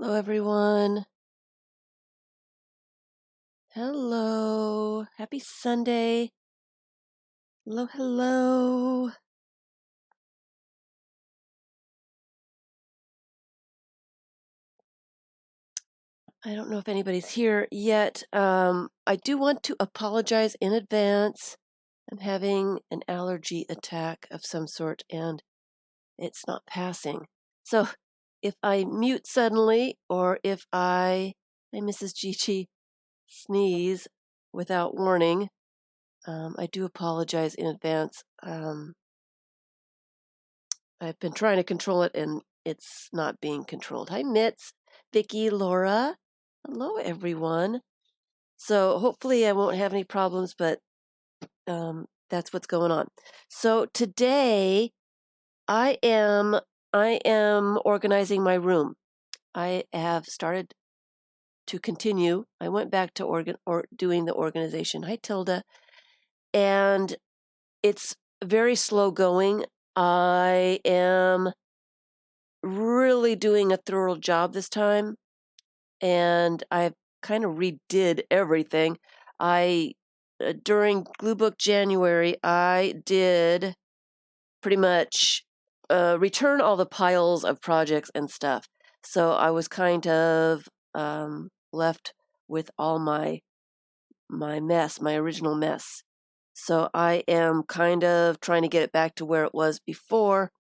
Hello, everyone. Hello. Happy Sunday. Hello, hello. I don't know if anybody's here yet. I do want to apologize in advance. I'm having an allergy attack of some sort and it's not passing. So if I mute suddenly or if I Mrs. Gigi, sneeze without warning, I do apologize in advance. I've been trying to control it and it's not being controlled. Hi, Mitz, Vicky, Laura. Hello, everyone. So hopefully I won't have any problems, but that's what's going on. So today I am organizing my room. I have started to continue. I went back to doing the organization. Hi, Tilda. And it's very slow going. I am really doing a thorough job this time, and I kind of redid everything. During Glue Book January, I did pretty much return all the piles of projects and stuff. So I was kind of left with all my mess, my original mess. So I am kind of trying to get it back to where it was before.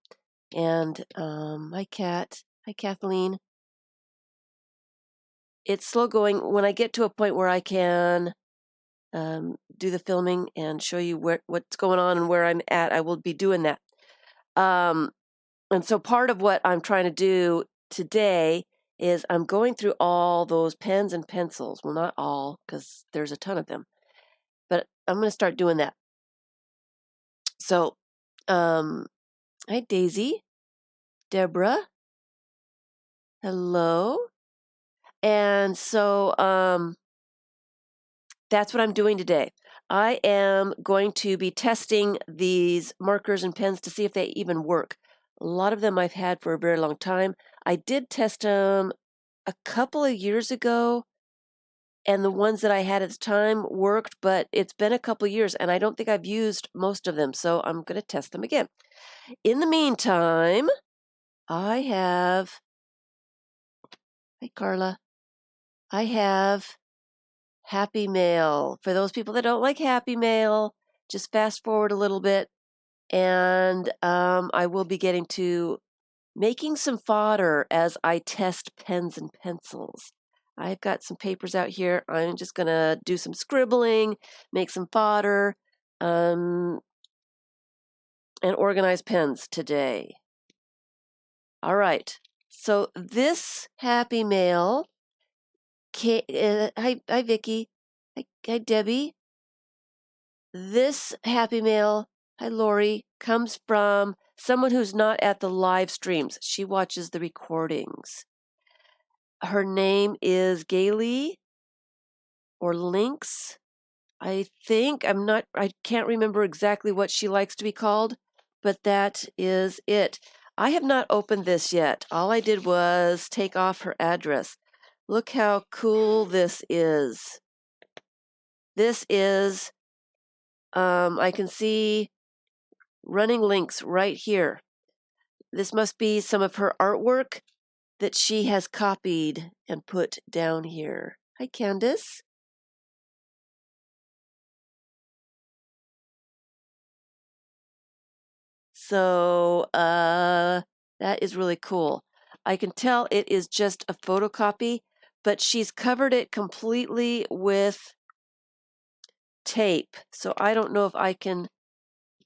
And hi, Kat. Hi, Kathleen. It's slow going. When I get to a point where I can do the filming and show you what's going on and where I'm at, I will be doing that. And so part of what I'm trying to do today is I'm going through all those pens and pencils. Well, not all, because there's a ton of them. But I'm going to start doing that. So, hi, Daisy. Deborah. Hello. And so that's what I'm doing today. I am going to be testing these markers and pens to see if they even work. A lot of them I've had for a very long time. I did test them a couple of years ago, and the ones that I had at the time worked, but it's been a couple of years, and I don't think I've used most of them, so I'm going to test them again. In the meantime, I have... Hi, Carla. I have Happy Mail. For those people that don't like Happy Mail, just fast forward a little bit, and I will be getting to making some fodder as I test pens and pencils. I've got some papers out here. I'm just going to do some scribbling, make some fodder, and organize pens today. All right. So this Happy Mail... hi, Vicky. Hi, Debbie. This Happy Mail, hi, Lori, comes from someone who's not at the live streams. She watches the recordings. Her name is Gailey or Lynx. I think I can't remember exactly what she likes to be called, but that is it. I have not opened this yet. All I did was take off her address. Look how cool this is. This is, I can see running links right here. This must be some of her artwork that she has copied and put down here. Hi, Candace. So that is really cool. I can tell it is just a photocopy, but she's covered it completely with tape. So I don't know if I can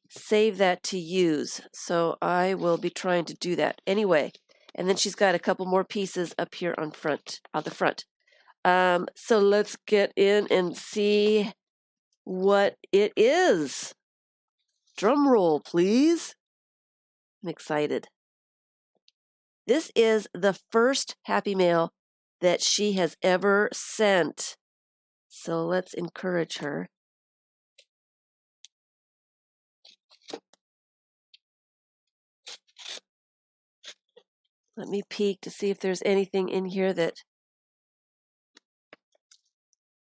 save that to use. So I will be trying to do that anyway. And then she's got a couple more pieces up here on the front. So let's get in and see what it is. Drum roll, please. I'm excited. This is the first Happy Mail that she has ever sent. So let's encourage her. Let me peek to see if there's anything in here that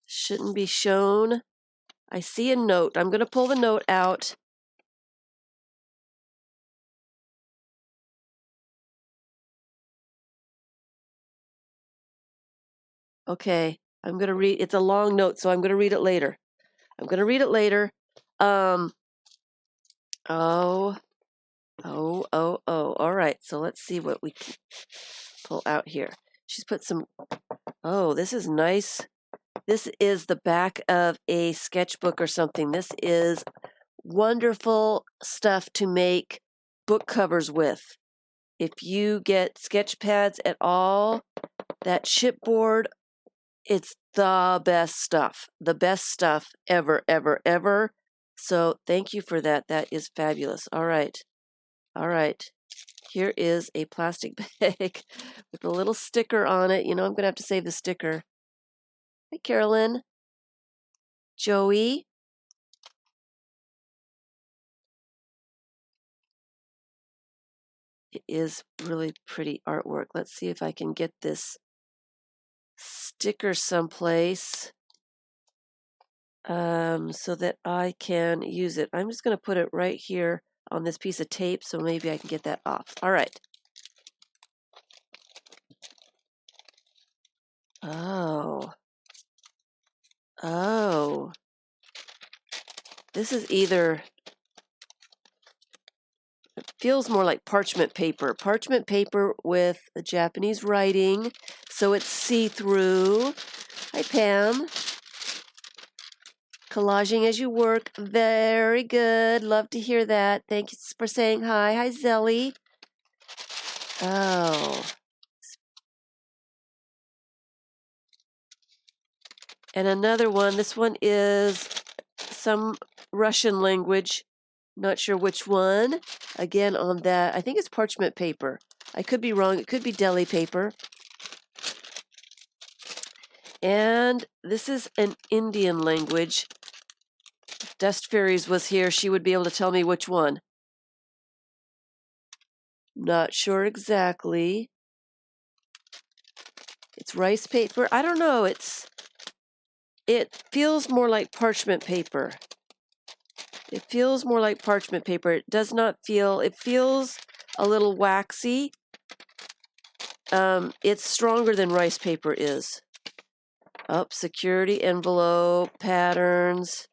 shouldn't be shown. I see a note. I'm going to pull the note out. Okay, I'm going to read. It's a long note, so I'm going to read it later. Oh, All right, so let's see what we can pull out here. She's put some, oh, this is nice. This is the back of a sketchbook or something. This is wonderful stuff to make book covers with. If you get sketch pads at all, that chipboard, it's the best stuff ever, ever, ever. So thank you for that. That is fabulous. All right. Here is a plastic bag with a little sticker on it. You know, I'm going to have to save the sticker. Hi, Carolyn. Joey. It is really pretty artwork. Let's see if I can get this sticker someplace so that I can use it. I'm just going to put it right here on this piece of tape, so maybe I can get that off. All right. Oh. This is either, it feels more like parchment paper. Parchment paper with a Japanese writing, so it's see-through. Hi, Pam. Collaging as you work. Very good. Love to hear that. Thank you for saying hi. Hi, Zelly. Oh. And another one. This one is some Russian language. Not sure which one. Again, on that, I think it's parchment paper. I could be wrong. It could be deli paper. And this is an Indian language. If Dust Fairies was here, she would be able to tell me which one. Not sure exactly. It's rice paper. I don't know. It feels more like parchment paper. It feels more like parchment paper. It does not feel, it feels a little waxy. It's stronger than rice paper is. Oh, security envelope, patterns.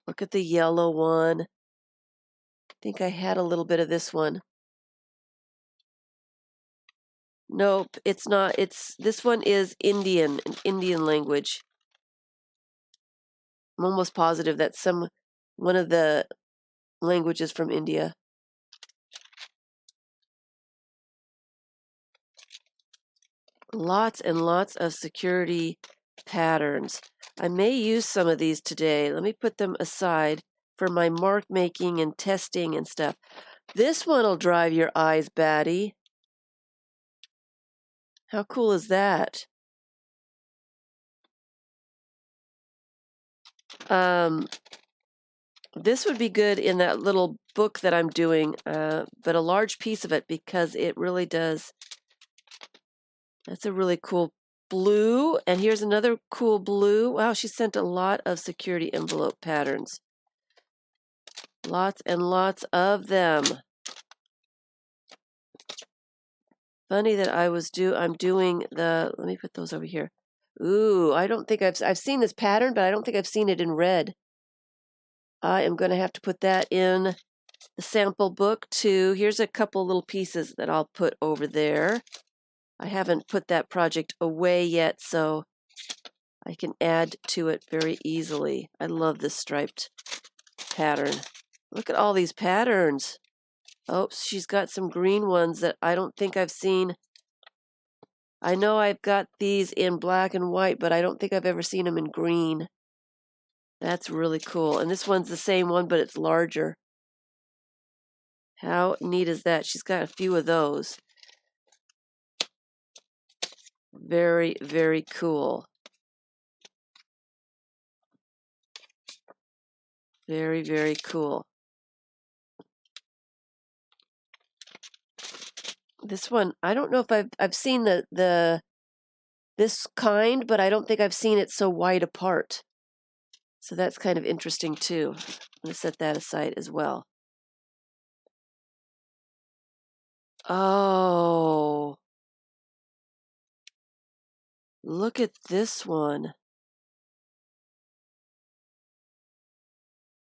Look at the yellow one. I think I had a little bit of this one. Nope, it's not. This one is Indian, an Indian language. I'm almost positive that's one of the languages from India. Lots and lots of security patterns. I may use some of these today. Let me put them aside for my mark making and testing and stuff. This one will drive your eyes batty. How cool is that? This would be good in that little book that I'm doing, but a large piece of it because it really does. That's a really cool blue. And here's another cool blue. Wow, she sent a lot of security envelope patterns. Lots and lots of them. Funny that I'm doing the, let me put those over here. Ooh, I don't think I've seen this pattern, but I don't think I've seen it in red. I am going to have to put that in the sample book too. Here's a couple little pieces that I'll put over there. I haven't put that project away yet, so I can add to it very easily. I love this striped pattern. Look at all these patterns. Oh, she's got some green ones that I don't think I've seen. I know I've got these in black and white, but I don't think I've ever seen them in green. That's really cool. And this one's the same one, but it's larger. How neat is that? She's got a few of those. Very, very cool. Very, very cool. This one, I don't know if I've seen this kind, but I don't think I've seen it so wide apart. So that's kind of interesting too. I'm going to set that aside as well. Oh, look at this one.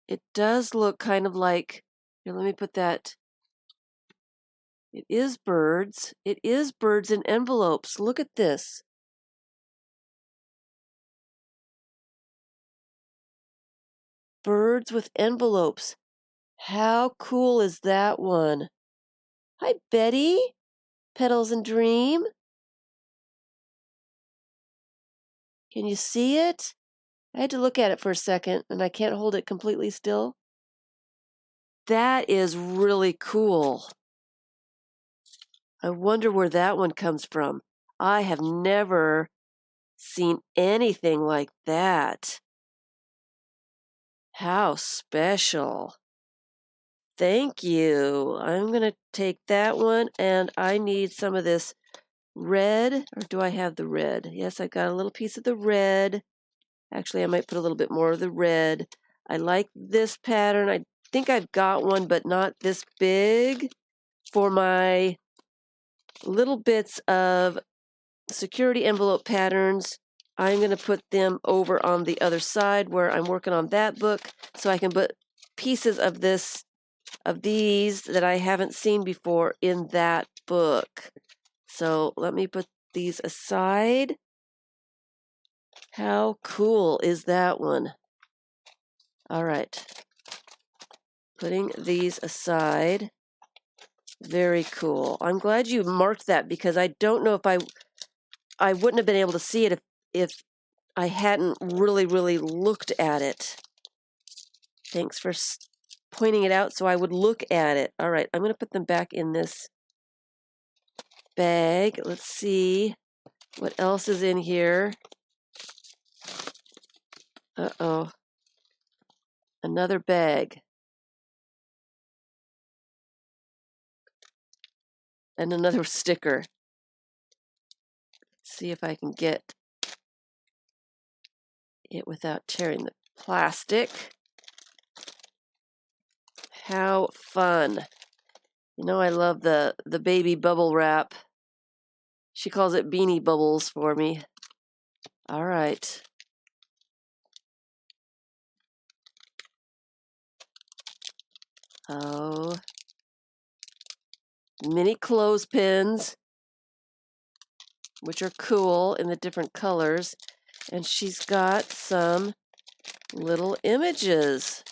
It does look kind of like, here, let me put that. It is birds. It is birds in envelopes. Look at this. Birds with envelopes. How cool is that one? Hi, Betty. Petals and Dream. Can you see it? I had to look at it for a second, and I can't hold it completely still. That is really cool. I wonder where that one comes from. I have never seen anything like that. How special. Thank you. I'm going to take that one, and I need some of this red. Or do I have the red? Yes, I got a little piece of the red. Actually, I might put a little bit more of the red. I like this pattern. I think I've got one, but not this big. For my little bits of security envelope patterns, I'm going to put them over on the other side where I'm working on that book, so I can put pieces of these that I haven't seen before in that book. So let me put these aside. How cool is that one? All right. Putting these aside. Very cool. I'm glad you marked that because I don't know if I wouldn't have been able to see it if I hadn't really looked at it. Thanks for pointing it out so I would look at it. All right, I'm going to put them back in this bag. Let's see what else is in here. Uh-oh. Another bag. And another sticker. Let's see if I can get it without tearing the plastic. How fun. You know I love the baby bubble wrap. She calls it beanie bubbles for me. All right. Oh. Mini clothespins, which are cool in the different colors. And she's got some little images.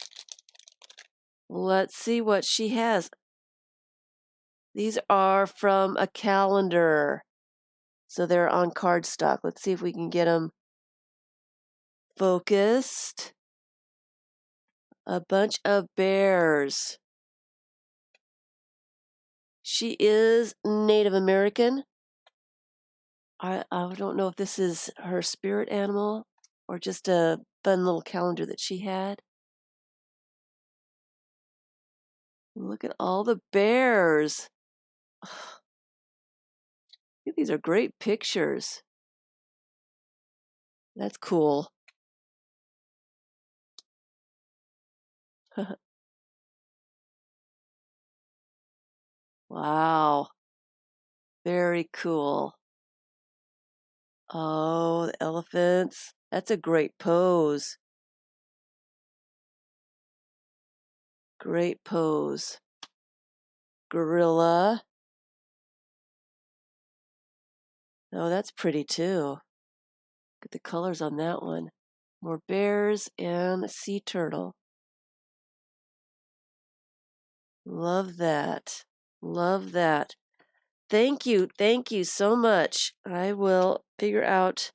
Let's see what she has. These are from a calendar. So they're on cardstock. Let's see if we can get them focused. A bunch of bears. She is Native American. I don't know if this is her spirit animal or just a fun little calendar that she had. Look at all the bears. These are great pictures. That's cool. Wow. Very cool. Oh, the elephants. That's a great pose. Great pose. Gorilla. Oh, that's pretty too. Look at the colors on that one. More bears and a sea turtle. Love that. Love that. Thank you so much. I will figure out,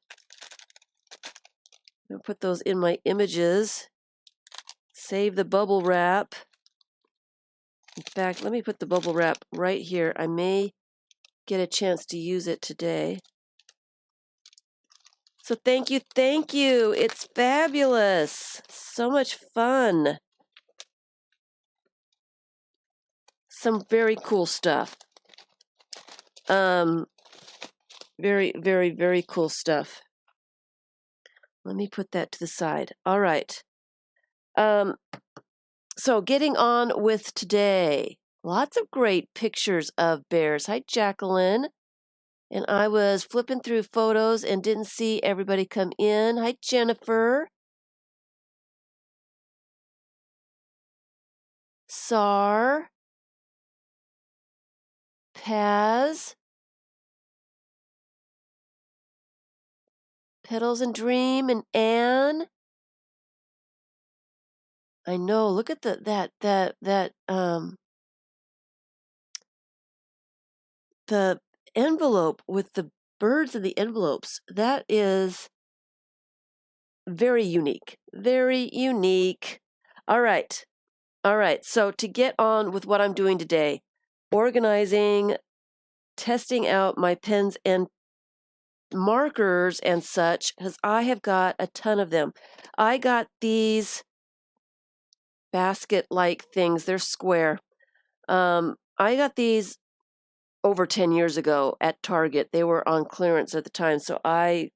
I'll put those in my images. Save the bubble wrap. In fact, let me put the bubble wrap right here. I may get a chance to use it today. So thank you. It's fabulous. So much fun. Some very cool stuff. Very, very, very cool stuff. Let me put that to the side. All right. So getting on with today. Lots of great pictures of bears. Hi, Jacqueline. And I was flipping through photos and didn't see everybody come in. Hi, Jennifer. Sar. Paz. Petals and Dream and Anne. I know. Look at the envelope with the birds in the envelopes. That is very unique. Very unique. All right. All right. So to get on with what I'm doing today, organizing, testing out my pens and markers and such, because I have got a ton of them. I got these basket-like things. They're square. I got these over 10 years ago at Target. They were on clearance at the time, so I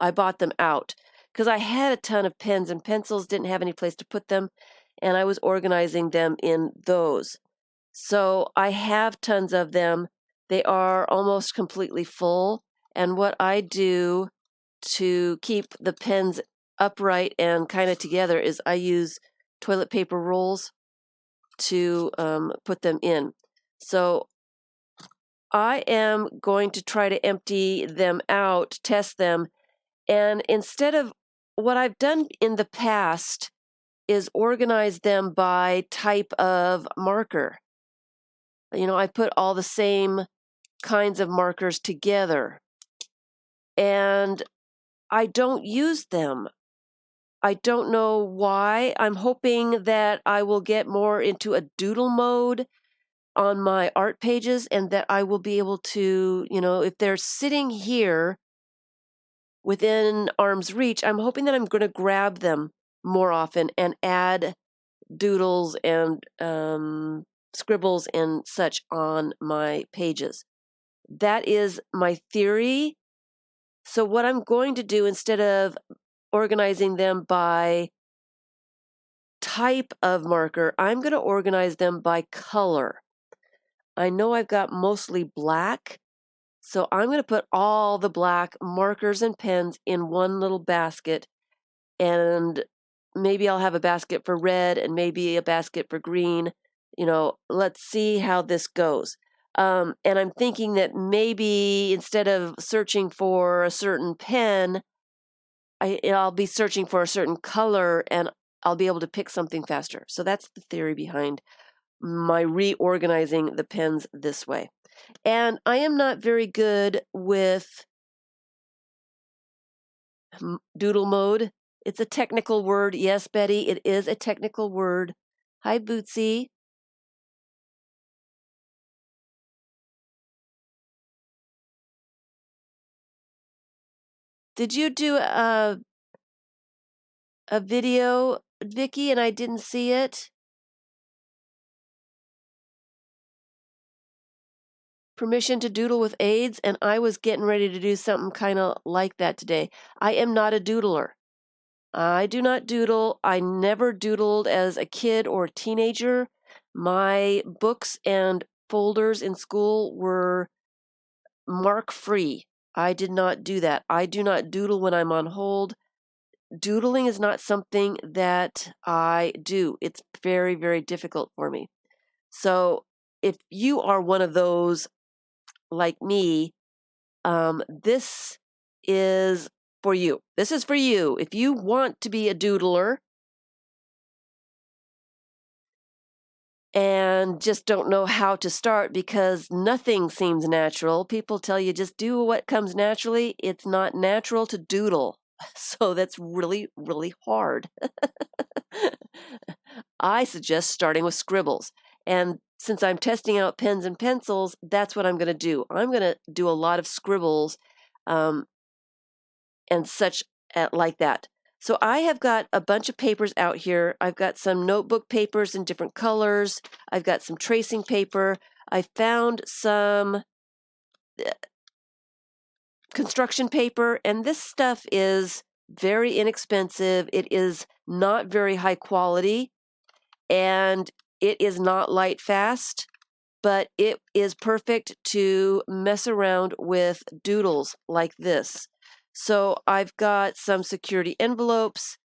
bought them out because I had a ton of pens and pencils, didn't have any place to put them, and I was organizing them in those. So I have tons of them. They are almost completely full, and what I do to keep the pens upright and kind of together is I use toilet paper rolls to put them in. So I am going to try to empty them out, test them, and instead of what I've done in the past is organize them by type of marker. You know, I put all the same kinds of markers together, and I don't use them. I don't know why. I'm hoping that I will get more into a doodle mode on my art pages and that I will be able to, you know, if they're sitting here within arm's reach, I'm hoping that I'm going to grab them more often and add doodles and scribbles and such on my pages. That is my theory. So what I'm going to do, instead of organizing them by type of marker, I'm going to organize them by color. I know I've got mostly black, so I'm going to put all the black markers and pens in one little basket, and maybe I'll have a basket for red and maybe a basket for green. You know, let's see how this goes. And I'm thinking that maybe instead of searching for a certain pen, I'll be searching for a certain color and I'll be able to pick something faster. So that's the theory behind my reorganizing the pens this way. And I am not very good with doodle mode. It's a technical word. Yes, Betty, it is a technical word. Hi, Bootsy. Did you do a video, Vicky, and I didn't see it? Permission to doodle with aids, and I was getting ready to do something kind of like that today. I am not a doodler. I do not doodle. I never doodled as a kid or a teenager. My books and folders in school were mark-free. I did not do that. I do not doodle when I'm on hold. Doodling is not something that I do. It's very, very difficult for me. So if you are one of those like me, this is for you. This is for you. If you want to be a doodler and just don't know how to start because nothing seems natural, people tell you just do what comes naturally. It's not natural to doodle. So that's really, really hard. I suggest starting with Scribbles. And since I'm testing out pens and pencils, that's what I'm going to do. I'm going to do a lot of Scribbles and such like that. So I have got a bunch of papers out here. I've got some notebook papers in different colors. I've got some tracing paper. I found some construction paper, and this stuff is very inexpensive. It is not very high quality, and it is not light fast, but it is perfect to mess around with doodles like this. So I've got some security envelopes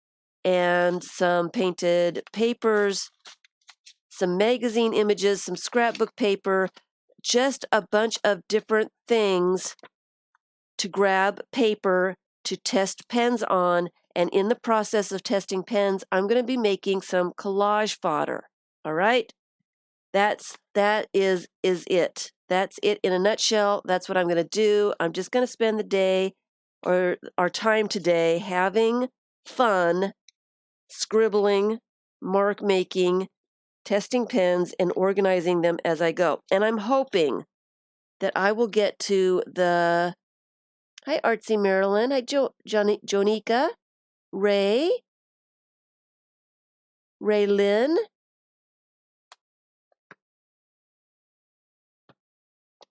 and some painted papers, some magazine images, some scrapbook paper, just a bunch of different things to grab paper to test pens on. And in the process of testing pens, I'm going to be making some collage fodder. All right? That is it. That's it in a nutshell. That's what I'm going to do. I'm just going to spend the day or our time today having fun, scribbling, mark making, testing pens, and organizing them as I go. And I'm hoping that I will get to the... Hi, Artsy Marilyn. Hi, Jonika. Ray Lynn.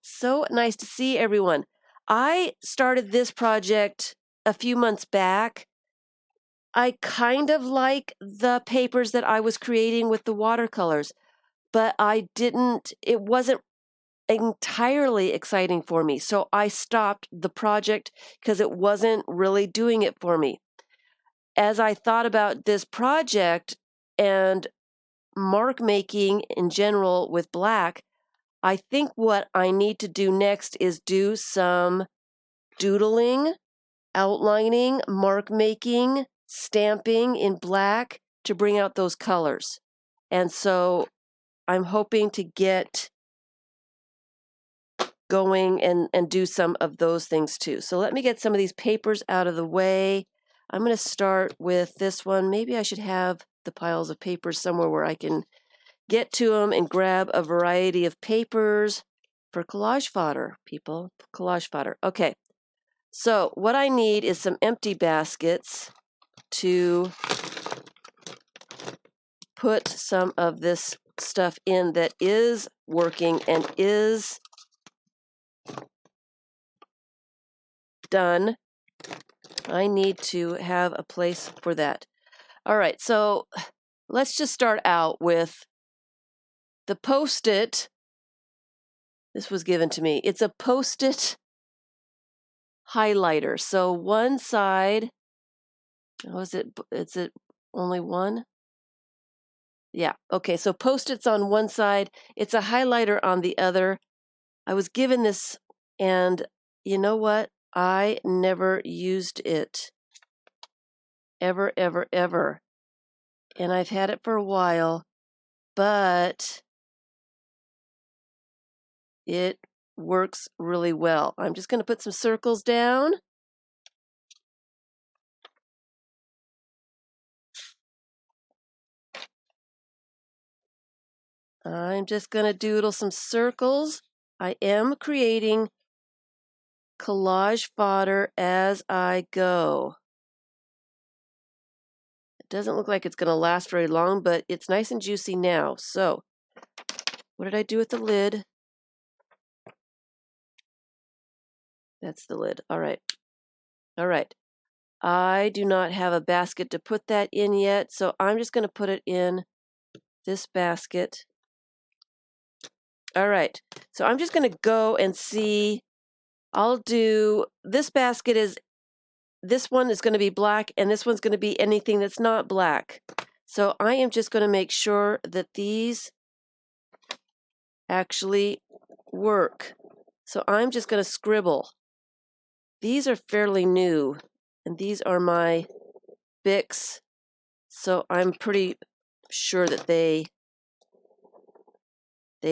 So nice to see everyone. I started this project a few months back. I kind of like the papers that I was creating with the watercolors, but it wasn't entirely exciting for me. So I stopped the project because it wasn't really doing it for me. As I thought about this project and mark making in general with black, I think what I need to do next is do some doodling, outlining, mark making, stamping in black to bring out those colors. And so I'm hoping to get going and do some of those things too. So let me get some of these papers out of the way. I'm going to start with this one. Maybe I should have the piles of papers somewhere where I can get to them and grab a variety of papers for collage fodder, people. Collage fodder. Okay. So what I need is some empty baskets to put some of this stuff in that is working and is done. I need to have a place for that. All right, so let's just start out with the Post-it. This was given to me. It's a Post-it highlighter. So one side, is it only one? Yeah, okay, so Post-its on one side, it's a highlighter on the other. I was given this, and you know what? I never used it. Ever, ever, ever. And I've had it for a while, but it works really well. I'm just going to put some circles down. I'm just going to doodle some circles. I am creating collage fodder as I go. It doesn't look like it's going to last very long, but it's nice and juicy now. So, what did I do with the lid? That's the lid. All right. All right. I do not have a basket to put that in yet, so I'm just going to put it in this basket. All right. So I'm just going to go and see. I'll do, this basket is, this one is going to be black, and this one's going to be anything that's not black. So I am just going to make sure that these actually work. So I'm just going to scribble. These are fairly new, and these are my Bics, so I'm pretty sure that they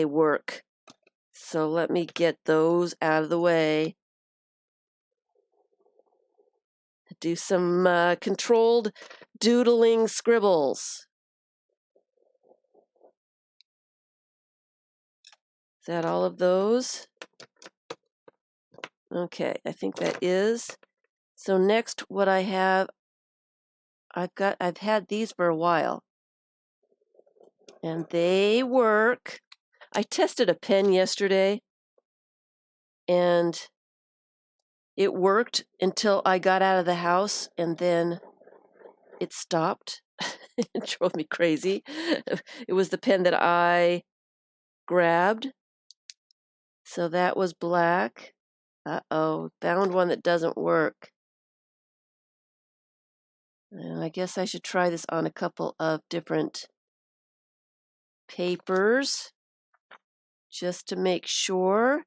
work. So let me get those out of the way. Do some controlled doodling scribbles. Is that all of those? Okay, I think that is. So next, what I have, I've had these for a while, and they work. I tested a pen yesterday, and it worked until I got out of the house, and then it stopped. It drove me crazy. It was the pen that I grabbed. So that was black. Uh-oh, found one that doesn't work. And I guess I should try this on a couple of different papers just to make sure.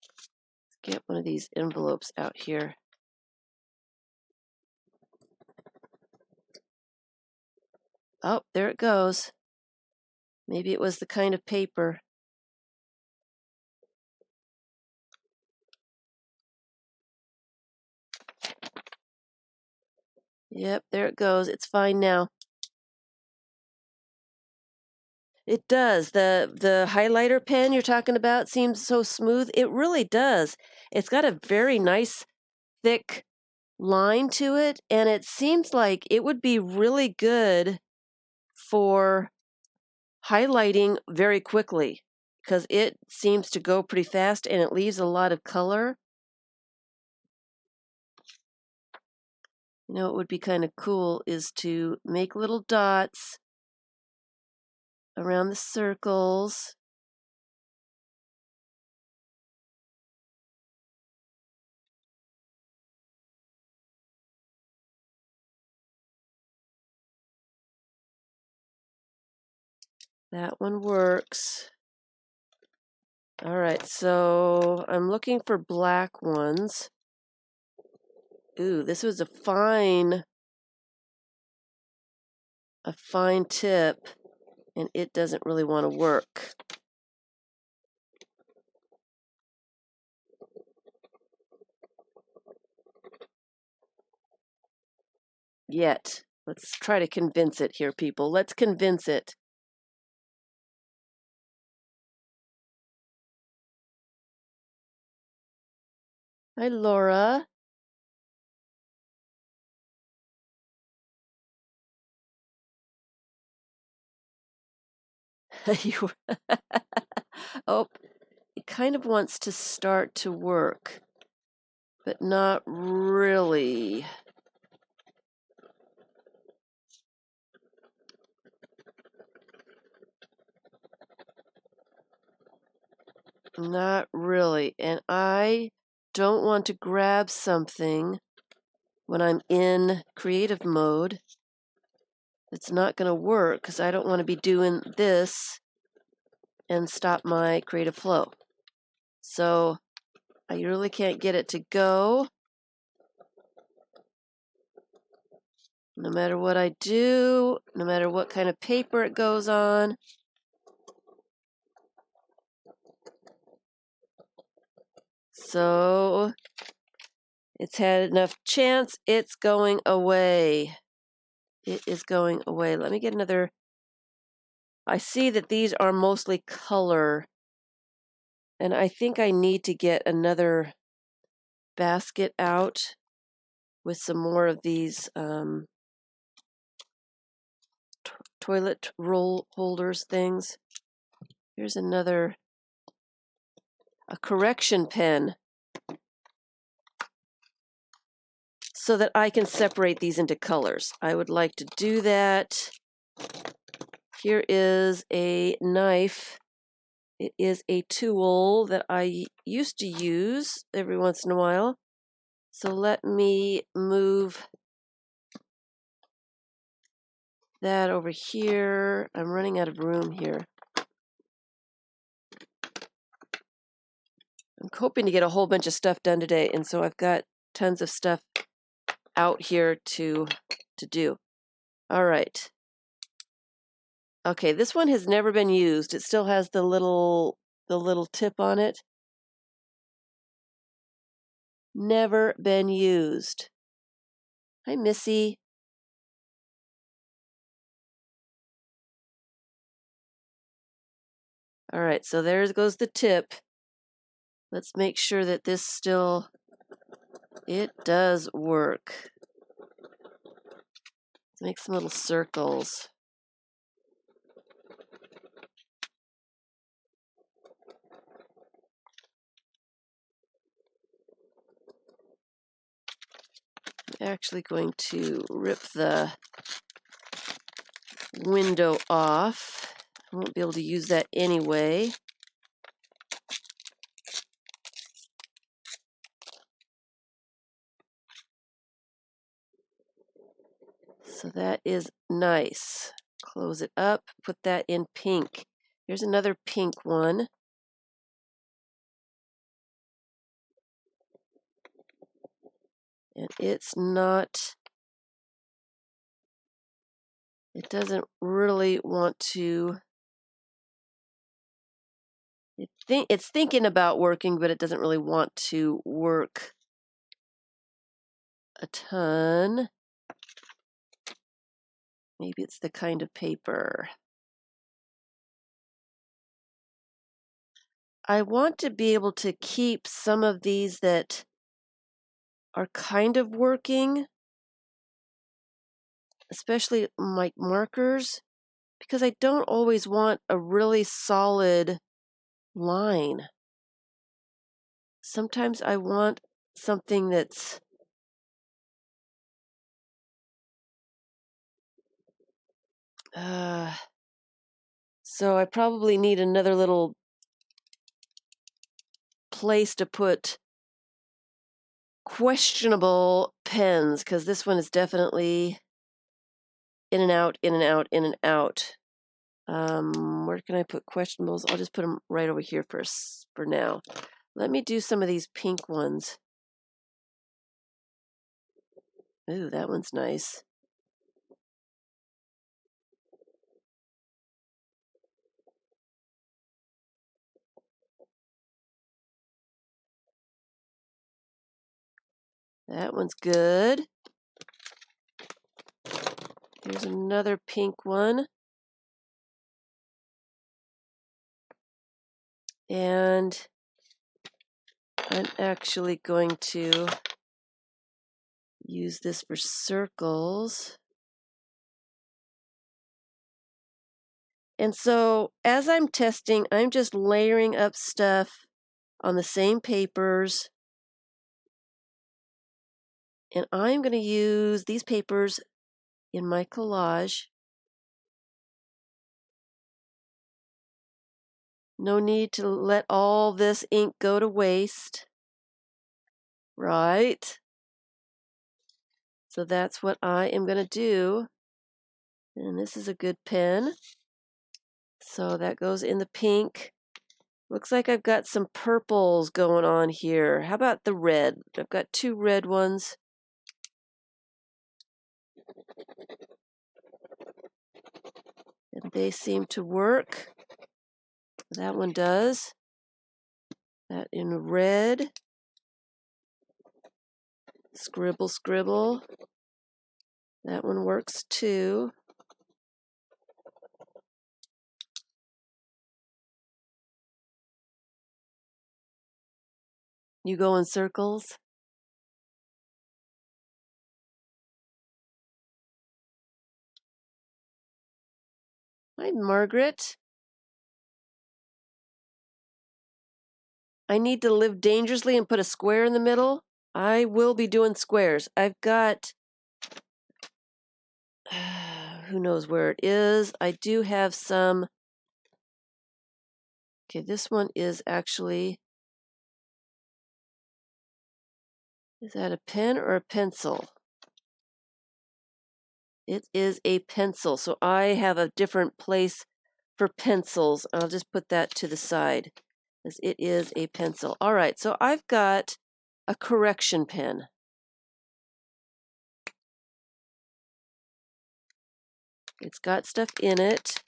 Let's get one of these envelopes out here. Oh, there it goes. Maybe it was the kind of paper. Yep, there it goes. It's fine now. It does. The highlighter pen you're talking about seems so smooth. It really does. It's got a very nice, thick line to it, and it seems like it would be really good for highlighting very quickly because it seems to go pretty fast and it leaves a lot of color. You know, what would be kind of cool is to make little dots around the circles. That one works. All right, so I'm looking for black ones. Ooh, this was a fine tip, and it doesn't really want to work. Yet. Let's try to convince it here, people. Let's convince it. Hi, Laura. You oh, it kind of wants to start to work, but not really. Not really. And I don't want to grab something when I'm in creative mode. It's not going to work because I don't want to be doing this and stop my creative flow. So I really can't get it to go. No matter what I do, no matter what kind of paper it goes on. So it's had enough chance. It's going away. It is going away. Let me get another. I see that these are mostly color. And I think I need to get another basket out with some more of these toilet roll holders things. Here's a correction pen so that I can separate these into colors. I would like to do that. Here is a knife. It is a tool that I used to use every once in a while. So let me move that over here. I'm running out of room here. I'm hoping to get a whole bunch of stuff done today, and so I've got tons of stuff out here to do. All right. Okay, this one has never been used. It still has the little tip on it. Never been used. Hi, Missy. All right, so there goes the tip. Let's make sure that this still, it does work. Let's make some little circles. I'm actually going to rip the window off. I won't be able to use that anyway. So that is nice. Close it up, put that in pink. Here's another pink one. And it's not, it doesn't really want to, it's thinking about working, but it doesn't really want to work a ton. Maybe it's the kind of paper. I want to be able to keep some of these that are kind of working, especially my markers, because I don't always want a really solid line. Sometimes I want something that's so I probably need another little place to put questionable pens, because this one is definitely in and out, in and out, in and out. Where can I put questionables? I'll just put them right over here for now. Let me do some of these pink ones. Ooh, that one's nice. That one's good. Here's another pink one. And I'm actually going to use this for circles. And so as I'm testing, I'm just layering up stuff on the same papers. And I'm going to use these papers in my collage. No need to let all this ink go to waste. Right? So that's what I am going to do. And this is a good pen. So that goes in the pink. Looks like I've got some purples going on here. How about the red? I've got two red ones. And they seem to work. That one does. That in red. Scribble, scribble. That one works too. You go in circles. Hi, Margaret. I need to live dangerously and put a square in the middle. I will be doing squares. I've got, who knows where it is. I do have some. Okay, this one is actually, is that a pen or a pencil? It is a pencil, so I have a different place for pencils. I'll just put that to the side, as it is a pencil. All right, so I've got a correction pen. It's got stuff in it.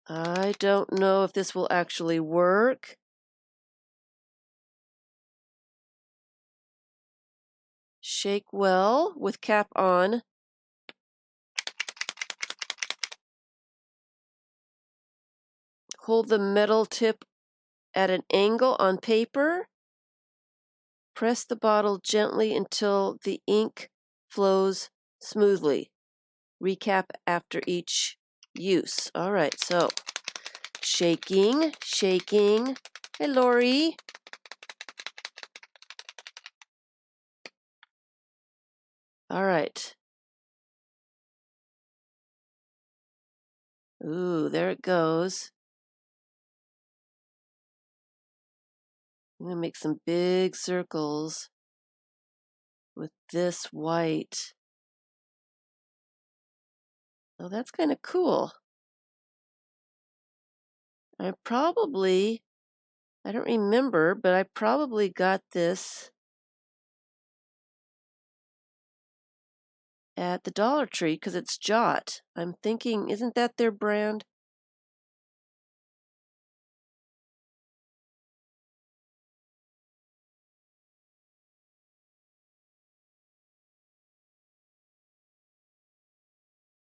I don't know if this will actually work. Shake well with cap on. Hold the metal tip at an angle on paper. Press the bottle gently until the ink flows smoothly. Recap after each use. All right, so shaking, shaking. Hey, Lori. All right. Ooh, there it goes. I'm going to make some big circles with this white. Oh, that's kind of cool. I don't remember, but I probably got this at the Dollar Tree because it's Jot. I'm thinking, isn't that their brand?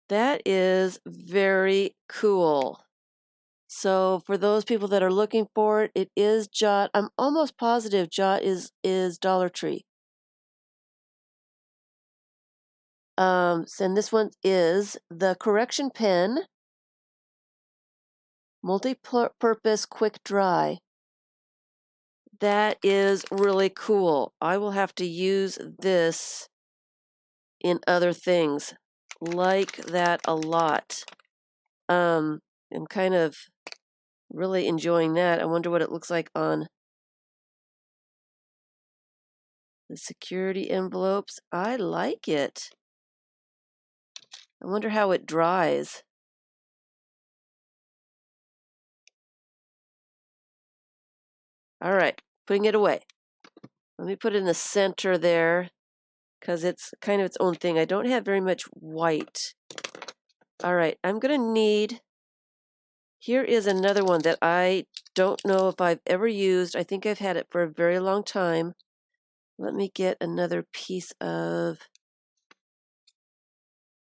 That is very cool. So for those people that are looking for it, it is Jot. I'm almost positive Jot is Dollar Tree. And this one is the Correction Pen, multi-purpose quick dry. That is really cool. I will have to use this in other things. Like that a lot. I'm kind of really enjoying that. I wonder what it looks like on the security envelopes. I like it. I wonder how it dries. All right, putting it away. Let me put it in the center there because it's kind of its own thing. I don't have very much white. All right, I'm going to need, here is another one that I don't know if I've ever used. I think I've had it for a very long time. Let me get another piece of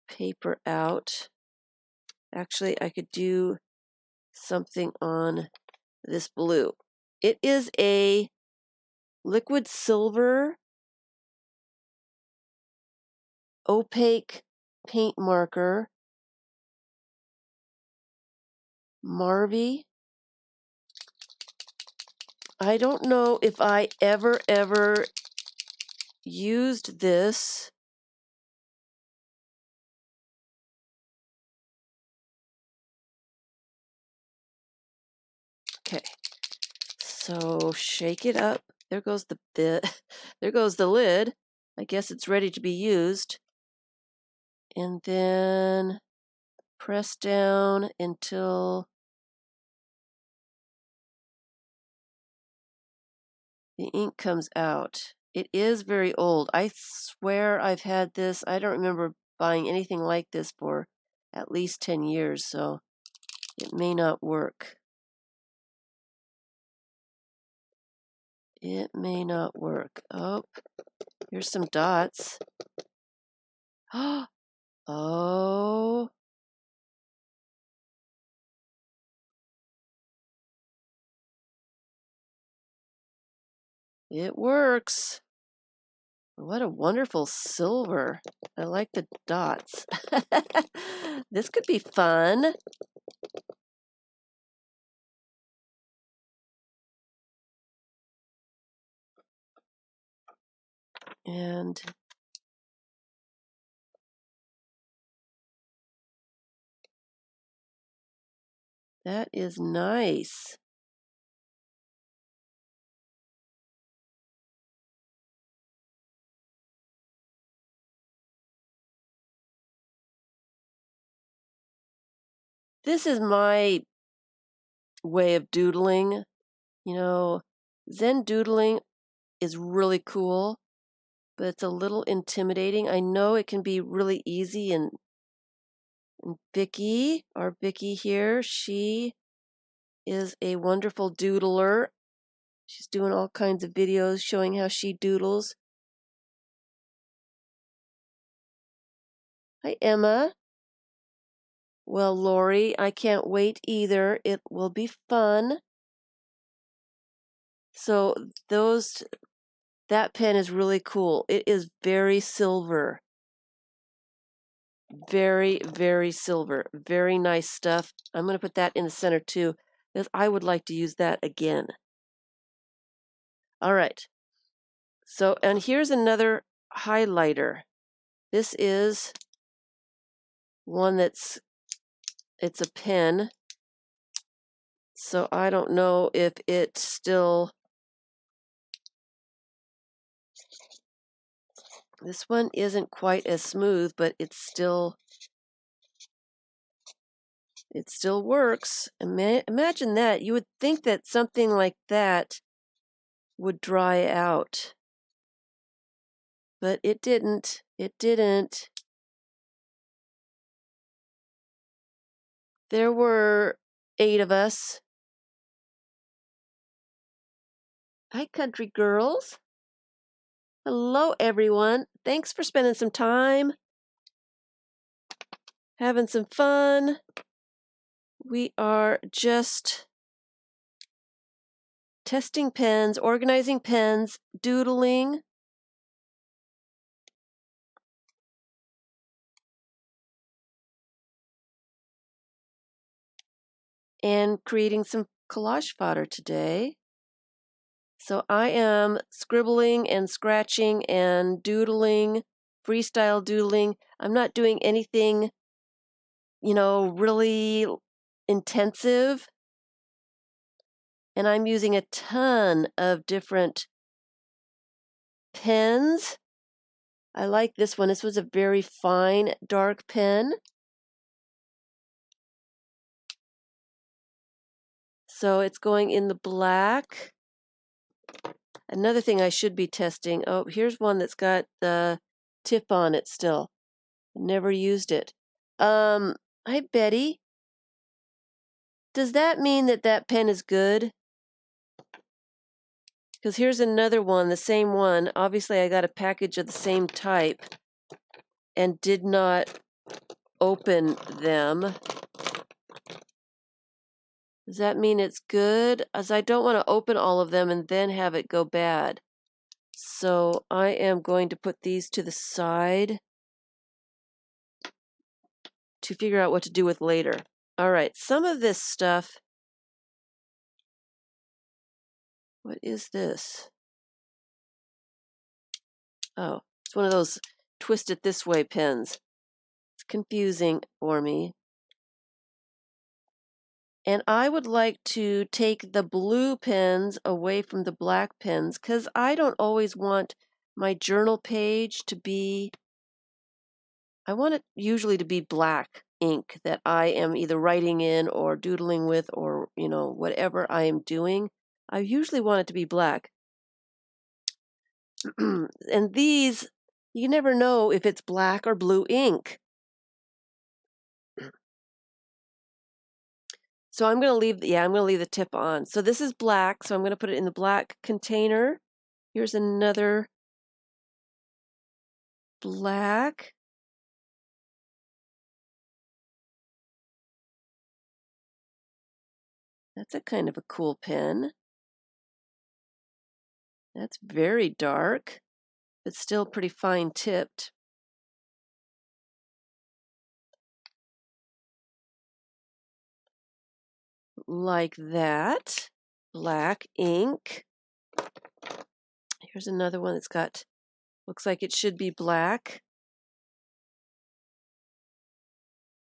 paper out. Actually, I could do something on this blue. It is a liquid silver opaque paint marker. Marvy. I don't know if I ever used this. Okay, so shake it up. There goes the there goes the lid. I guess it's ready to be used. And then press down until the ink comes out. It is very old. I swear I've had this. I don't remember buying anything like this for at least 10 years, so it may not work. It may not work. Oh, here's some dots. Oh. It works. What a wonderful silver. I like the dots. This could be fun. And that is nice. This is my way of doodling. You know, Zen doodling is really cool, but it's a little intimidating. I know it can be really easy, and Vicky, our Vicky here, she is a wonderful doodler. She's doing all kinds of videos showing how she doodles. Hi, Emma. Well, Lori, I can't wait either. It will be fun. So that pen is really cool. It is very silver. Very silver. Very nice stuff. I'm going to put that in the center too, because I would like to use that again. All right. So, and here's another highlighter. This is one it's a pen, so I don't know if it still, this one isn't quite as smooth, but it still works. Imagine that. You would think that something like that would dry out, but it didn't. It didn't. There were 8 of us. Hi, country girls. Hello, everyone. Thanks for spending some time, having some fun. We are just testing pens, organizing pens, doodling. And creating some collage fodder today. So I am scribbling and scratching and doodling, freestyle doodling. I'm not doing anything, really intensive. And I'm using a ton of different pens. I like this one. This was a very fine, dark pen. So it's going in the black. Another thing I should be testing. Oh, here's one that's got the tip on it still. Never used it. Hi, Betty. Does that mean that that pen is good? Because here's another one, the same one. Obviously, I got a package of the same type and did not open them. Does that mean it's good? As I don't want to open all of them and then have it go bad. So I am going to put these to the side to figure out what to do with later. All right, some of this stuff. What is this? Oh, it's one of those twist it this way pens. It's confusing for me. And I would like to take the blue pens away from the black pens because I don't always want my journal page to be, I want it usually to be black ink that I am either writing in or doodling with or, whatever I am doing. I usually want it to be black. And these, you never know if it's black or blue ink. So I'm going to leave, I'm going to leave the tip on. So this is black, so I'm going to put it in the black container. Here's another black. That's a kind of a cool pen. That's very dark, but still pretty fine tipped. Like that. Black ink. Here's another one that's got, looks like it should be black.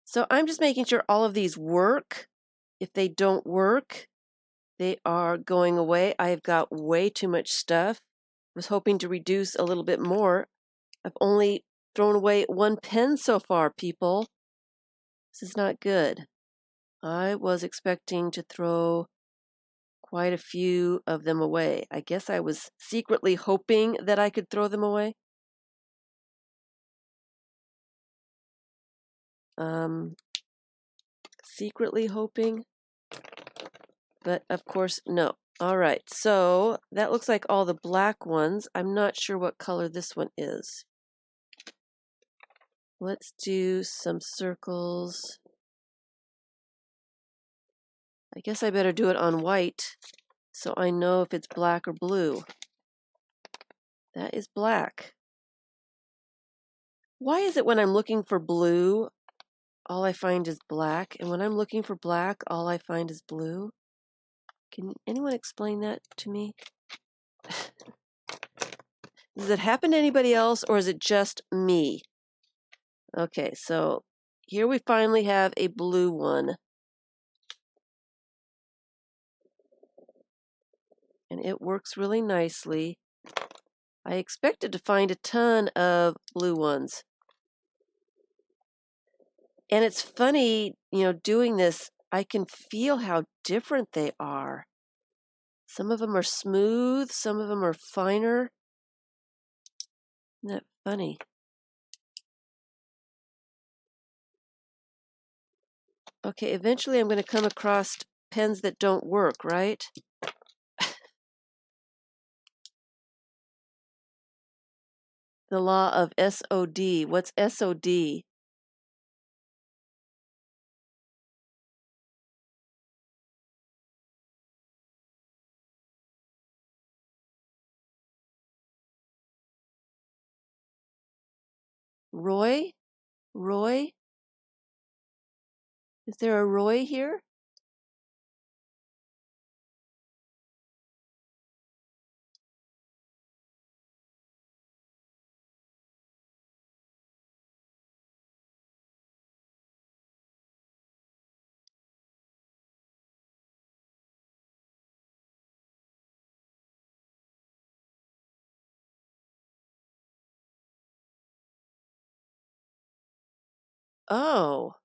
So I'm just making sure all of these work. If they don't work, they are going away. I've got way too much stuff. I was hoping to reduce a little bit more. I've only thrown away 1 pen so far, people. This is not good. I was expecting to throw quite a few of them away. I guess I was secretly hoping that I could throw them away. Secretly hoping, but of course, no. All right, so that looks like all the black ones. I'm not sure what color this one is. Let's do some circles. I guess I better do it on white so I know if it's black or blue. That is black. Why is it when I'm looking for blue, all I find is black, and when I'm looking for black, all I find is blue? Can anyone explain that to me? Does it happen to anybody else, or is it just me? Okay, so here we finally have a blue one. And it works really nicely. I expected to find a ton of blue ones. And it's funny, doing this, I can feel how different they are. Some of them are smooth, some of them are finer. Isn't that funny? Okay, eventually I'm going to come across pens that don't work, right? The law of SOD. What's SOD? Roy? Roy? Is there a Roy here? Oh,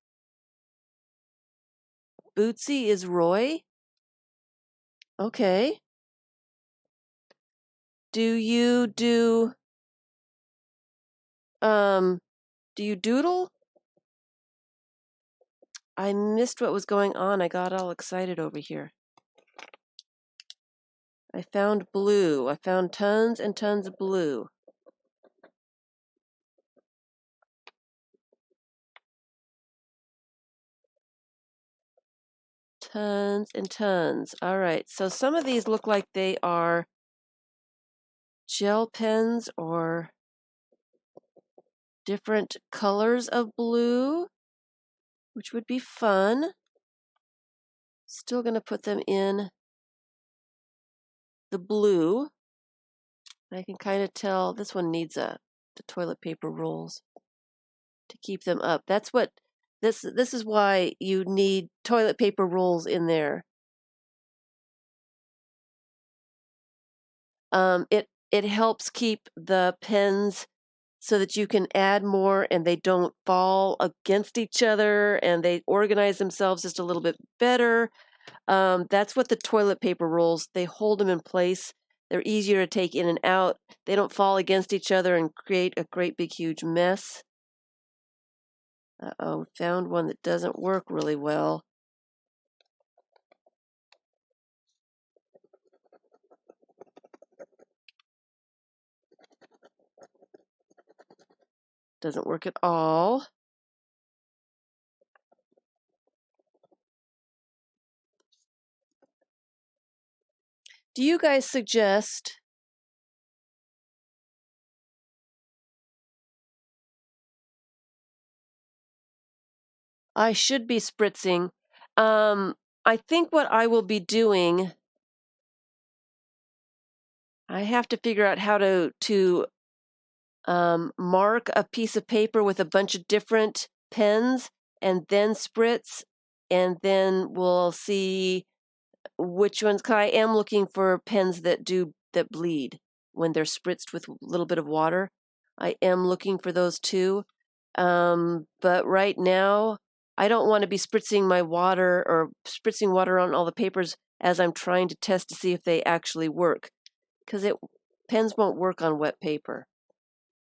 Bootsy is Roy? Okay. Do you doodle? I missed what was going on. I got all excited over here. I found blue. I found tons and tons of blue. Tons and tons. All right, so some of these look like they are gel pens or different colors of blue, which would be fun. Still going to put them in the blue. I can kind of tell this one needs the toilet paper rolls to keep them up. That's what this is why you need toilet paper rolls in there. It helps keep the pens so that you can add more and they don't fall against each other and they organize themselves just a little bit better. That's what the toilet paper rolls, they hold them in place. They're easier to take in and out. They don't fall against each other and create a great big huge mess. Uh-oh, found one that doesn't work really well. Doesn't work at all. Do you guys suggest I should be spritzing? I think what I will be doing, I have to figure out how to mark a piece of paper with a bunch of different pens and then spritz, and then we'll see which ones. 'Cause I am looking for pens that bleed when they're spritzed with a little bit of water. I am looking for those too. But right now, I don't want to be spritzing my water or spritzing water on all the papers as I'm trying to test to see if they actually work, because pens won't work on wet paper.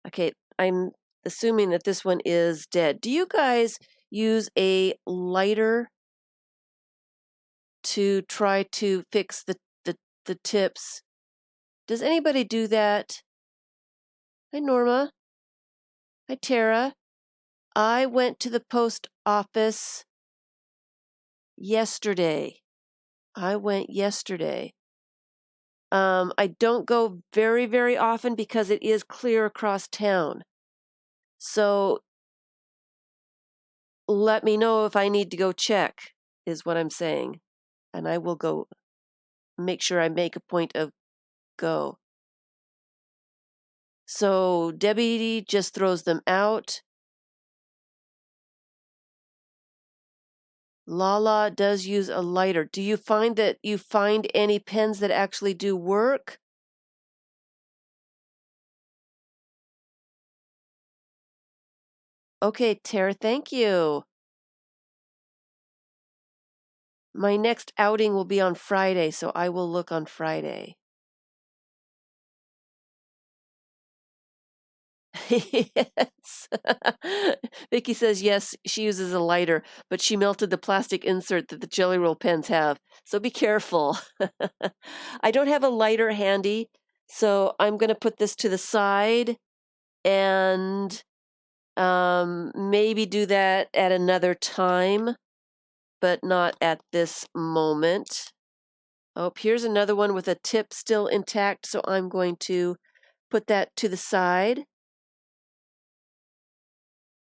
Okay, I'm assuming that this one is dead. Do you guys use a lighter to try to fix the tips? Does anybody do that? Hi, Norma. Hi, Tara. I went to the post office yesterday. I went yesterday. I don't go very, very often because it is clear across town. So let me know if I need to go check, is what I'm saying. And I will go make sure I make a point of go. So Debbie just throws them out. Lala does use a lighter. Do you find that you find any pens that actually do work? Okay, Tara, thank you. My next outing will be on Friday, so I will look on Friday. Yes. Vicky says yes, she uses a lighter, but she melted the plastic insert that the Jelly Roll pens have. So be careful. I don't have a lighter handy, so I'm going to put this to the side and maybe do that at another time, but not at this moment. Oh, here's another one with a tip still intact, so I'm going to put that to the side.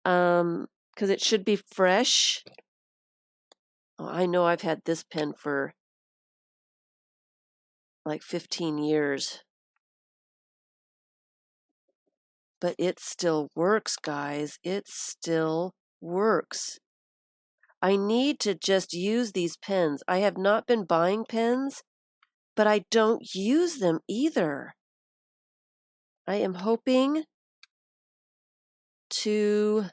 Because it should be fresh. Oh, I know I've had this pen for like 15 years. But it still works, guys. It still works. I need to just use these pens. I have not been buying pens, but I don't use them either. I am hoping to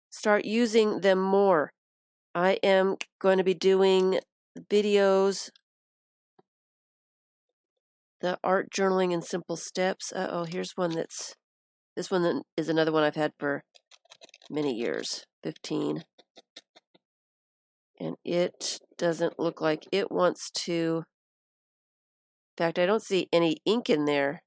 start using them more. I am going to be doing videos, the art journaling in simple steps. Uh-oh, here's one that's, this one is another one I've had for many years, 15. And it doesn't look like it wants to, in fact, I don't see any ink in there.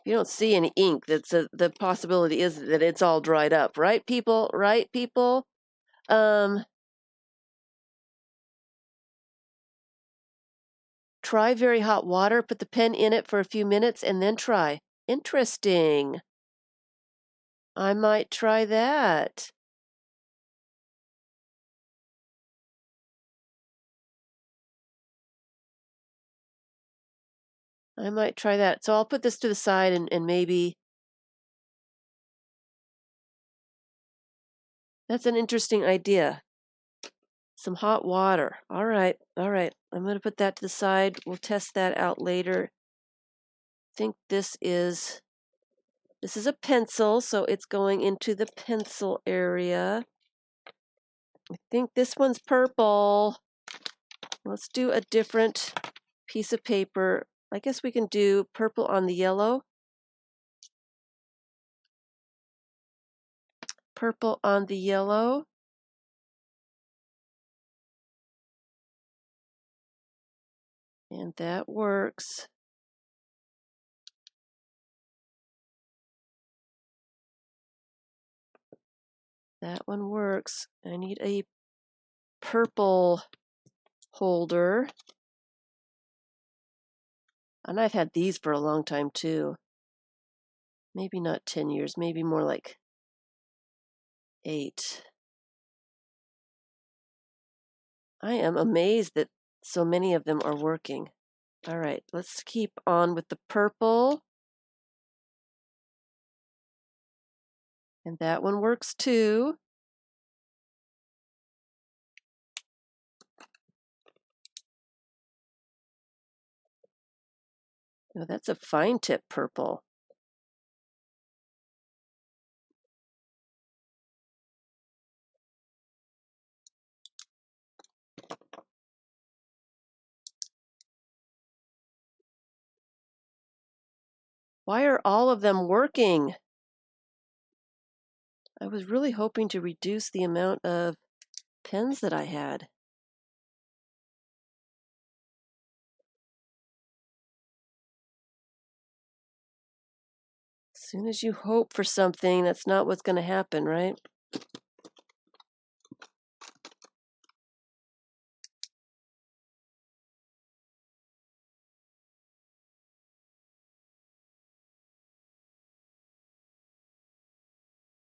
If you don't see any ink, the possibility is that it's all dried up, right, people? Right, people? Try very hot water, put the pen in it for a few minutes, and then try. Interesting. I might try that. I might try that. So I'll put this to the side and maybe. That's an interesting idea. Some hot water. All right. All right. I'm going to put that to the side. We'll test that out later. I think this is a pencil, so it's going into the pencil area. I think this one's purple. Let's do a different piece of paper. I guess we can do purple on the yellow. Purple on the yellow. And that works. That one works. I need a purple holder. And I've had these for a long time too. Maybe not 10 years, maybe more like 8. I am amazed that so many of them are working. All right, let's keep on with the purple. And that one works too. Oh, that's a fine tip purple. Why are all of them working? I was really hoping to reduce the amount of pens that I had. As soon as you hope for something, that's not what's going to happen, right?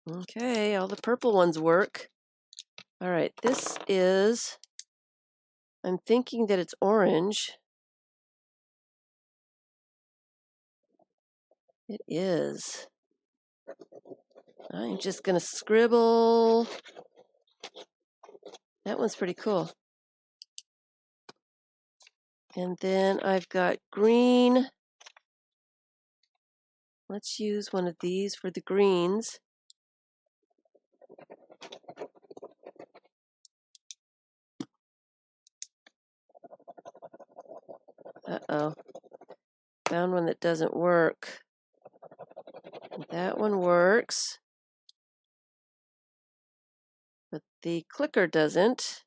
Okay, all the purple ones work. All right, this is, I'm thinking that it's orange. It is. I'm just going to scribble. That one's pretty cool. And then I've got green. Let's use one of these for the greens. Uh-oh. Found one that doesn't work. That one works. But the clicker doesn't.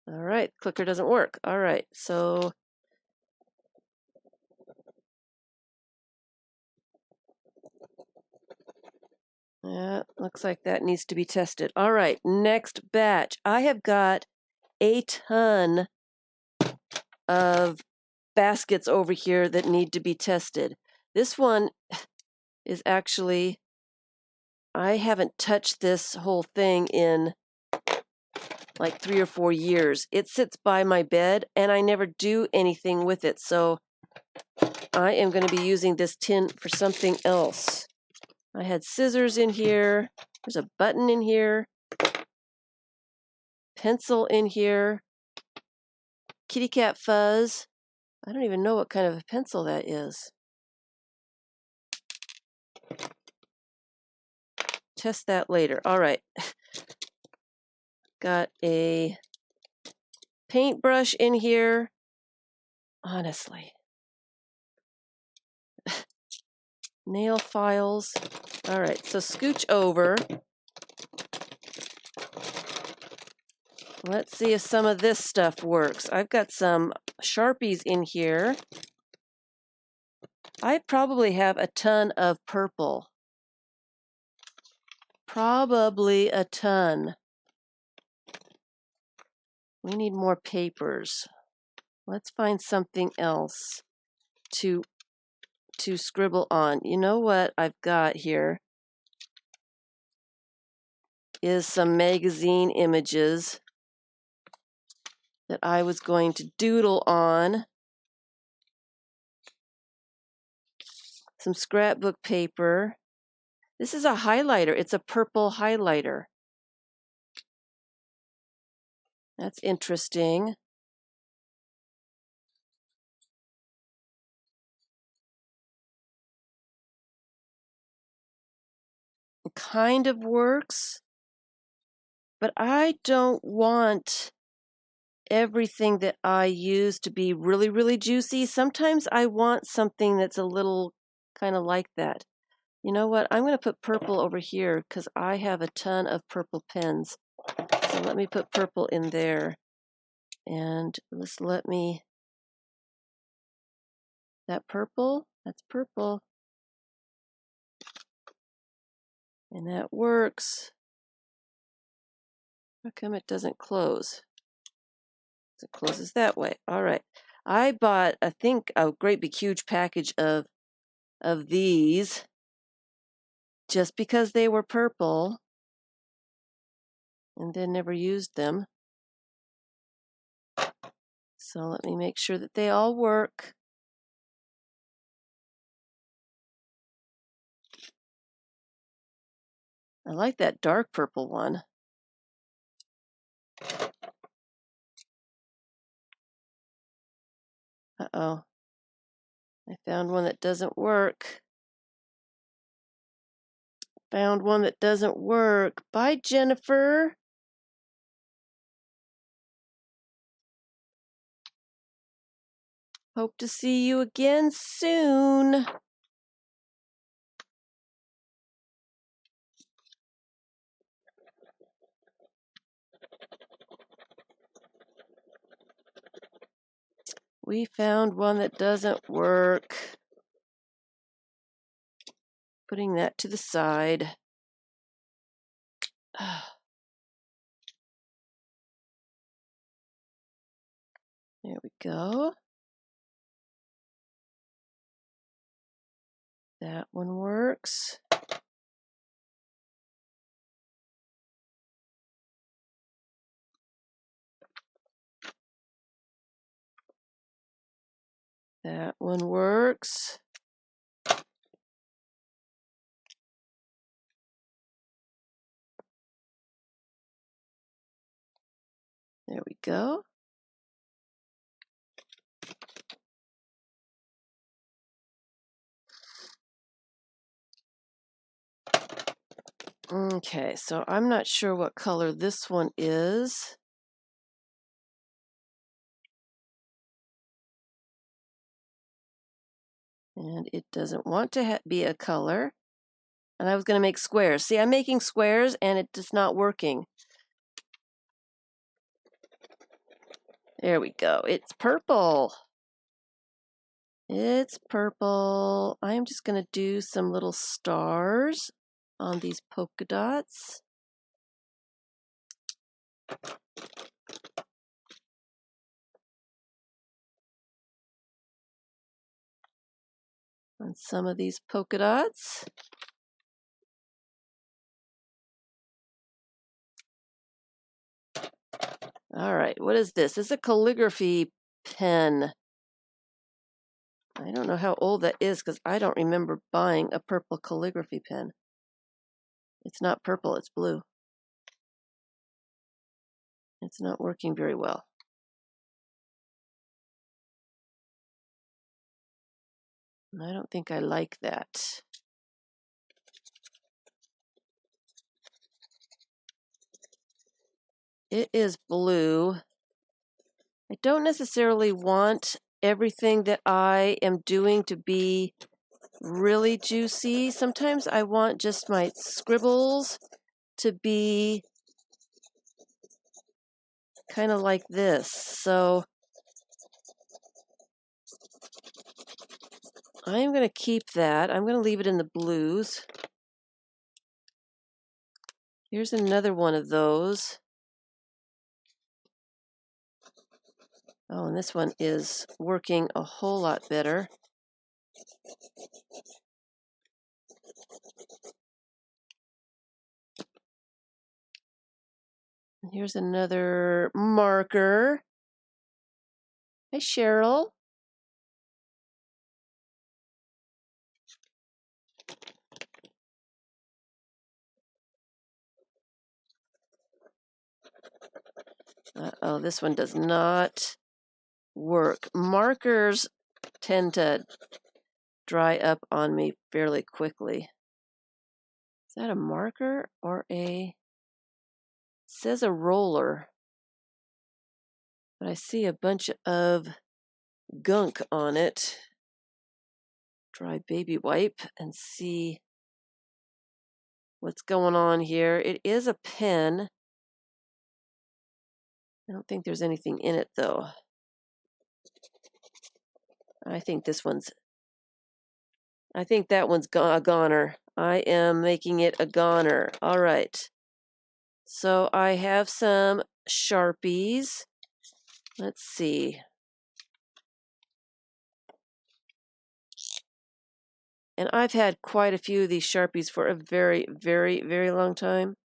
All right, clicker doesn't work. All right, so yeah, looks like that needs to be tested. All right, next batch. I have got a ton of baskets over here that need to be tested. This one is actually, I haven't touched this whole thing in like 3 or 4 years. It sits by my bed and I never do anything with it. So I am going to be using this tin for something else. I had scissors in here. There's a button in here. Pencil in here. Kitty cat fuzz. I don't even know what kind of a pencil that is. Test that later. All right. Got a paintbrush in here. Honestly. Nail files. All right, so scooch over. Let's see if some of this stuff works. I've got some Sharpies in here. I probably have a ton of purple. Probably a ton. We need more papers. Let's find something else to scribble on. You know what I've got here is some magazine images that I was going to doodle on. Some scrapbook paper. This is a highlighter. It's a purple highlighter. That's interesting. It kind of works, but I don't want everything that I use to be really, really juicy. Sometimes I want something that's a little kind of like that. You know what? I'm going to put purple over here because I have a ton of purple pens. So let me put purple in there. And let's let me... That purple? That's purple. And that works. How come it doesn't close? It closes that way. All right. I bought, I think, a great big huge package of these just because they were purple and then never used them. So let me make sure that they all work. I like that dark purple one. Uh-oh. I found one that doesn't work. Found one that doesn't work. Bye, Jennifer. Hope to see you again soon. We found one that doesn't work. Putting that to the side. There we go. That one works. That one works. There we go. Okay, so I'm not sure what color this one is. And it doesn't want to be a color. And I was going to make squares. See, I'm making squares and it's just not working. There we go. It's purple. It's purple. I'm just going to do some little stars on these polka dots. On some of these polka dots. All right, what is this? It's a calligraphy pen. I don't know how old that is because I don't remember buying a purple calligraphy pen. It's not purple, it's blue. It's not working very well. I don't think I like that. It is blue. I don't necessarily want everything that I am doing to be really juicy. Sometimes I want just my scribbles to be kind of like this. So I'm going to keep that. I'm going to leave it in the blues. Here's another one of those. Oh, and this one is working a whole lot better. And here's another marker. Hi, Cheryl. Uh-oh, this one does not work. Markers tend to dry up on me fairly quickly. Is that a marker or it says a roller, but I see a bunch of gunk on it. Dry baby wipe and see what's going on here. It is a pen. I don't think there's anything in it though. I think that one's a goner. I am making it a goner. All right. So I have some Sharpies. Let's see. And I've had quite a few of these Sharpies for a very, very, very long time.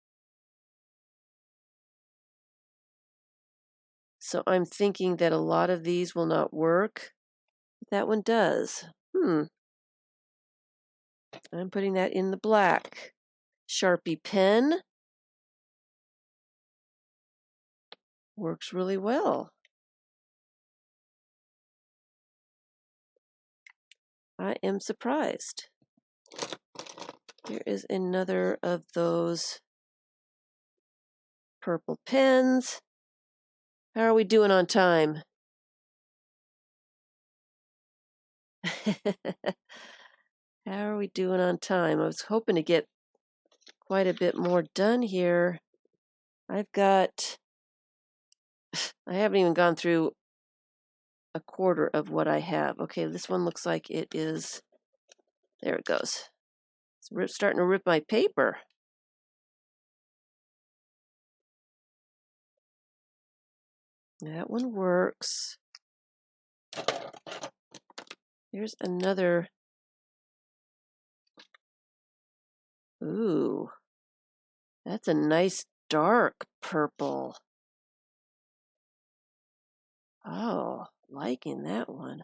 So I'm thinking that a lot of these will not work. That one does. I'm putting that in the black. Sharpie pen. Works really well. I am surprised. Here is another of those purple pens. How are we doing on time? How are we doing on time? I was hoping to get quite a bit more done here. I haven't even gone through a quarter of what I have. Okay, this one looks like it is, there it goes. It's starting to rip my paper. That one works. Here's another. Ooh, that's a nice dark purple. Oh, liking that one.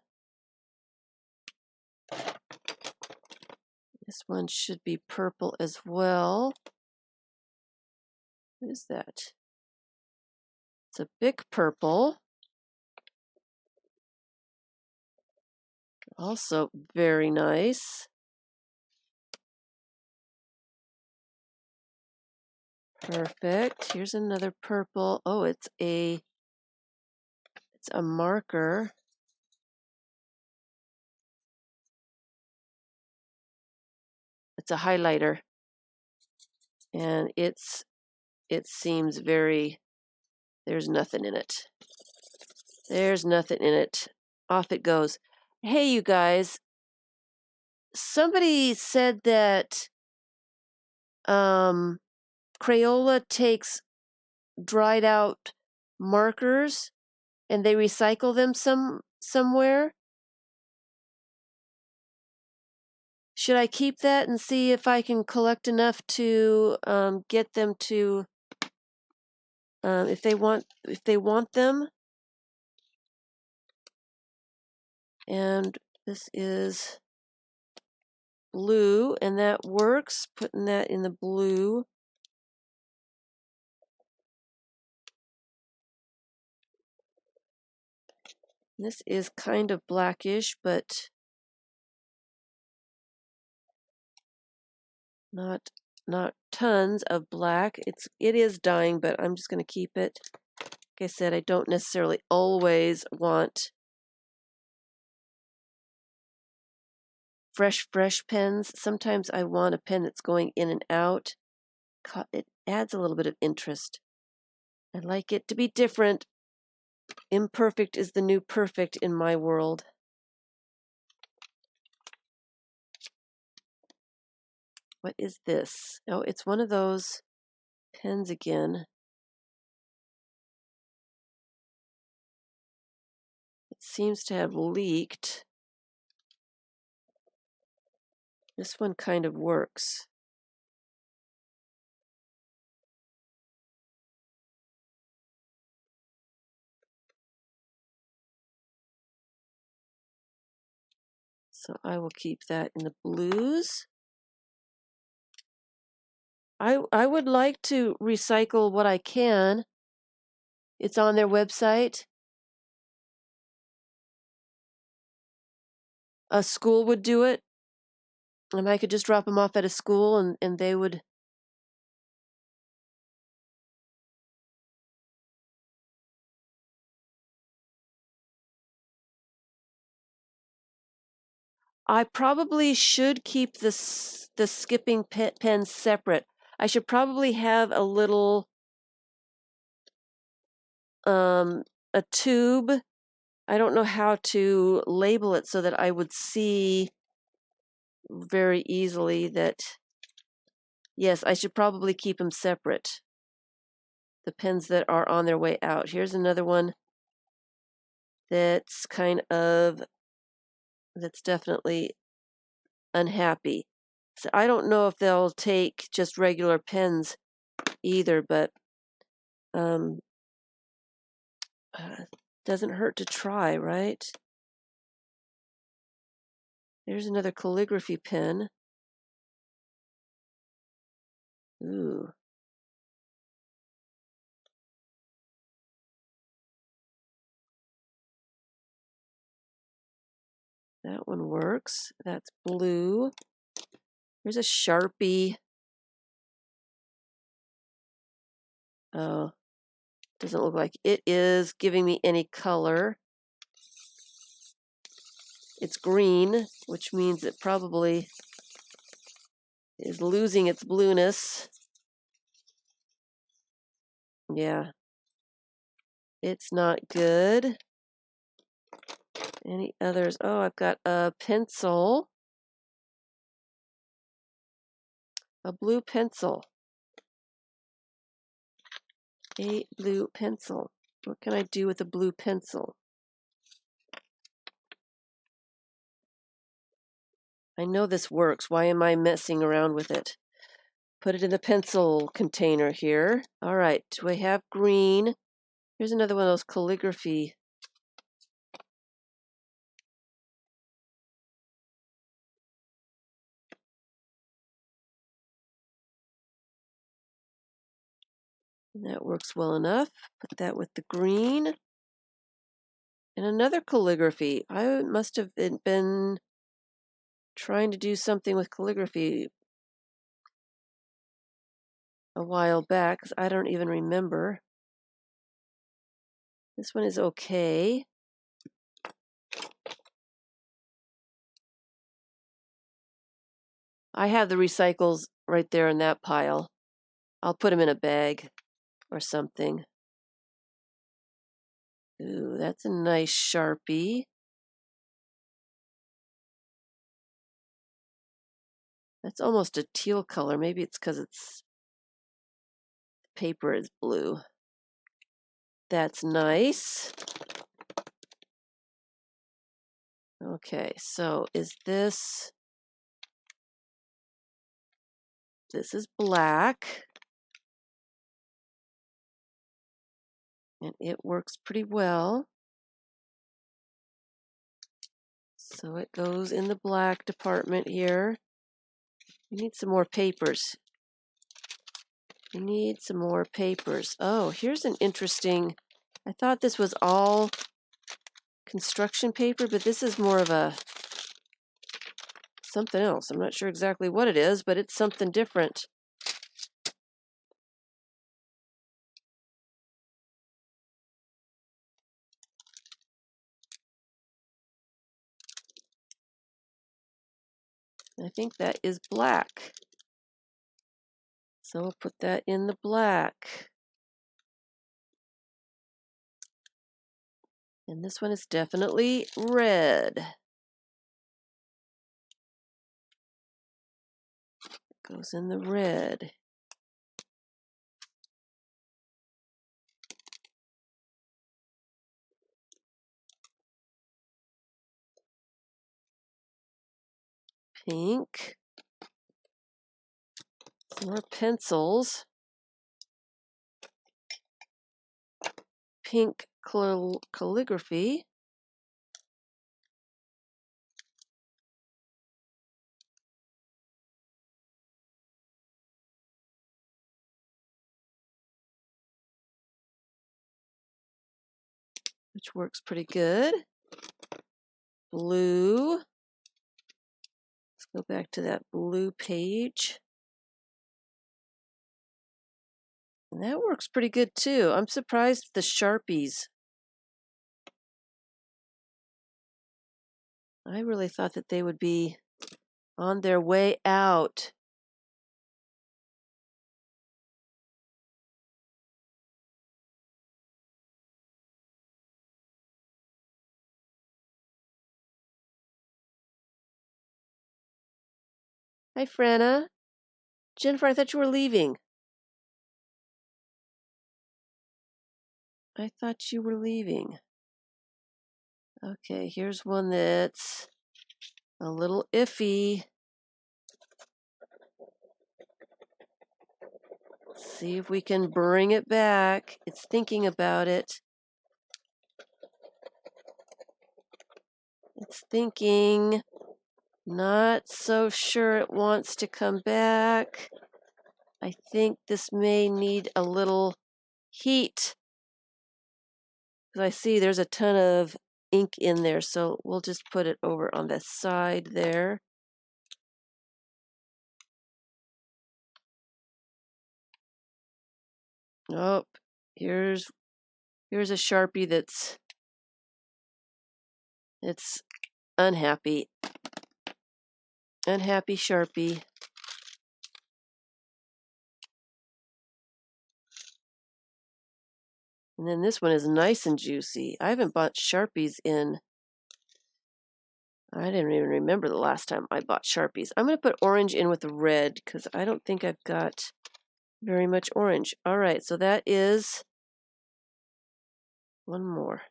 This one should be purple as well. What is that? It's a big purple. Also very nice. Perfect. Here's another purple. Oh, it's a marker. It's a highlighter. And it seems very, there's nothing in it. There's nothing in it. Off it goes. Hey, you guys. Somebody said that Crayola takes dried out markers and they recycle them somewhere. Should I keep that and see if I can collect enough to get them to if they want them? And this is blue, and that works. Putting that in the blue. This is kind of blackish, but not tons of black. It is dying, but I'm just going to keep it. Like I said, I don't necessarily always want fresh pens. Sometimes I want a pen that's going in and out. It adds a little bit of interest. I like it to be different. Imperfect is the new perfect in my world. What is this? Oh, it's one of those pens again. It seems to have leaked. This one kind of works. So I will keep that in the blues. I would like to recycle what I can. It's on their website. A school would do it. And I could just drop them off at a school and they would. I probably should keep the skipping pens separate. I should probably have a little a tube. I don't know how to label it so that I would see very easily that, yes, I should probably keep them separate. The pens that are on their way out. Here's another one that's that's definitely unhappy. So I don't know if they'll take just regular pens either, but doesn't hurt to try, right? There's another calligraphy pen. Ooh. That one works. That's blue. There's a Sharpie. Oh, doesn't look like it is giving me any color. It's green, which means it probably is losing its blueness. Yeah. It's not good. Any others? Oh, I've got a pencil. A blue pencil. A blue pencil. What can I do with a blue pencil? I know this works. Why am I messing around with it? Put it in the pencil container here. All right, do I have green? Here's another one of those calligraphy. And that works well enough. Put that with the green. And another calligraphy. I must have been trying to do something with calligraphy a while back, 'cause I don't even remember. This one is okay. I have the recycles right there in that pile. I'll put them in a bag or something. Ooh, that's a nice Sharpie. That's almost a teal color. Maybe it's because the paper is blue. That's nice. Okay, so is this is black. And it works pretty well. So it goes in the black department here. We need some more papers. We need some more papers. Oh, here's an interesting, I thought this was all construction paper, but this is more of a something else. I'm not sure exactly what it is, but it's something different. I think that is black. So we'll put that in the black. And this one is definitely red. Goes in the red. Pink. Some more pencils. Pink calligraphy. Which works pretty good. Blue. Let's go back to that blue page. And that works pretty good too. I'm surprised at the Sharpies. I really thought that they would be on their way out. Hi, Franna. Jennifer, I thought you were leaving. I thought you were leaving. Okay, here's one that's a little iffy. See if we can bring it back. It's thinking about it. It's thinking. Not so sure it wants to come back. I think this may need a little heat. Because I see there's a ton of ink in there, so we'll just put it over on the side there. Oh, here's a Sharpie that's it's unhappy. Unhappy Sharpie. And then this one is nice and juicy. I haven't bought Sharpies in, I didn't even remember the last time I bought Sharpies. I'm going to put orange in with the red because I don't think I've got very much orange. All right, so that is one more.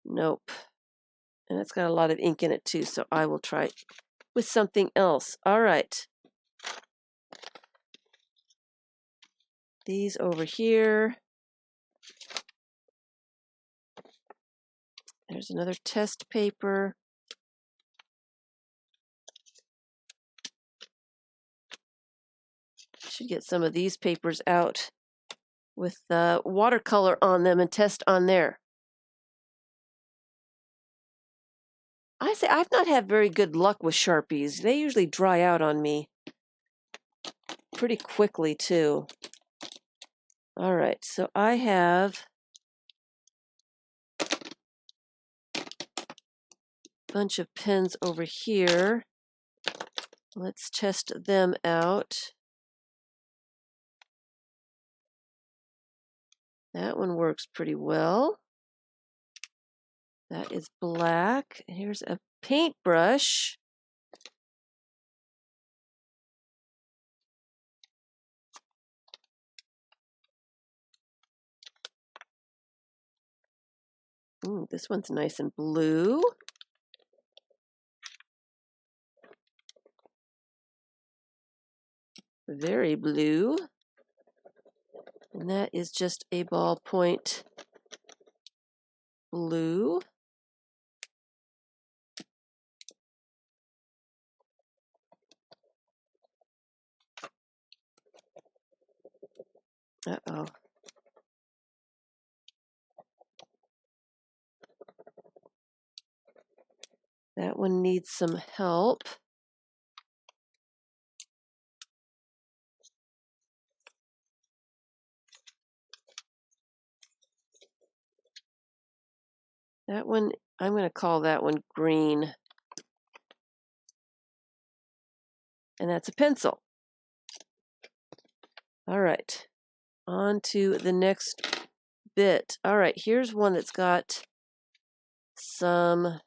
Nope. And it's got a lot of ink in it too, so I will try with something else. All right. These over here. There's another test paper. Should get some of these papers out with watercolor on them and test on there. I say I've not had very good luck with Sharpies. They usually dry out on me pretty quickly too. All right, so I have a bunch of pens over here. Let's test them out. That one works pretty well. That is black. Here's a paintbrush. Ooh, this one's nice and blue. Very blue. And that is just a ballpoint blue. Uh-oh. That one needs some help. That one, I'm going to call that one green. And that's a pencil. All right, on to the next bit. All right, here's one that's got some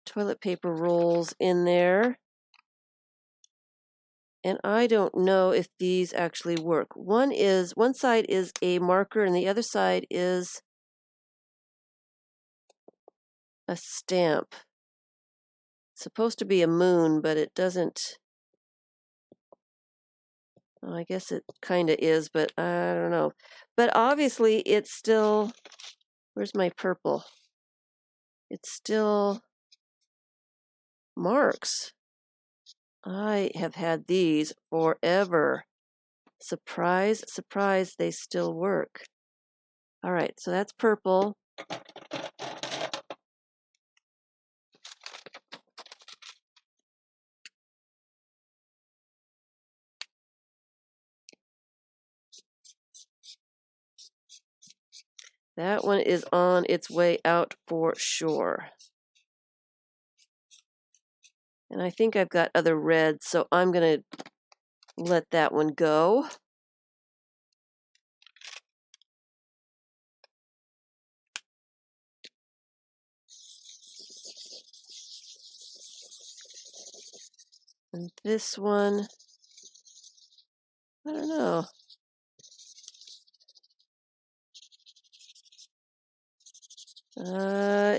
toilet paper rolls in there. And I don't know if these actually work. One side is a marker and the other side is a stamp. It's supposed to be a moon, but it doesn't. Well, I guess it kind of is, but I don't know. But obviously it's still, where's my purple? It's still marks. I have had these forever. Surprise, surprise, they still work. All right, so that's purple. That one is on its way out for sure. And I think I've got other reds, so I'm going to let that one go. And this one, I don't know.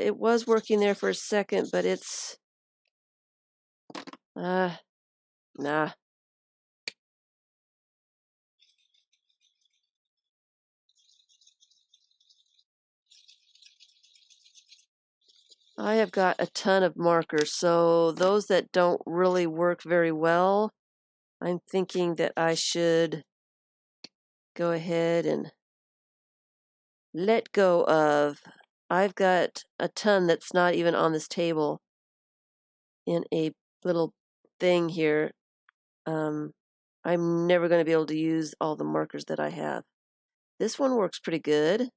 It was working there for a second, but it's, nah. I have got a ton of markers, so those that don't really work very well, I'm thinking that I should go ahead and let go of. I've got a ton that's not even on this table in a little thing here. I'm never going to be able to use all the markers that I have. This one works pretty good.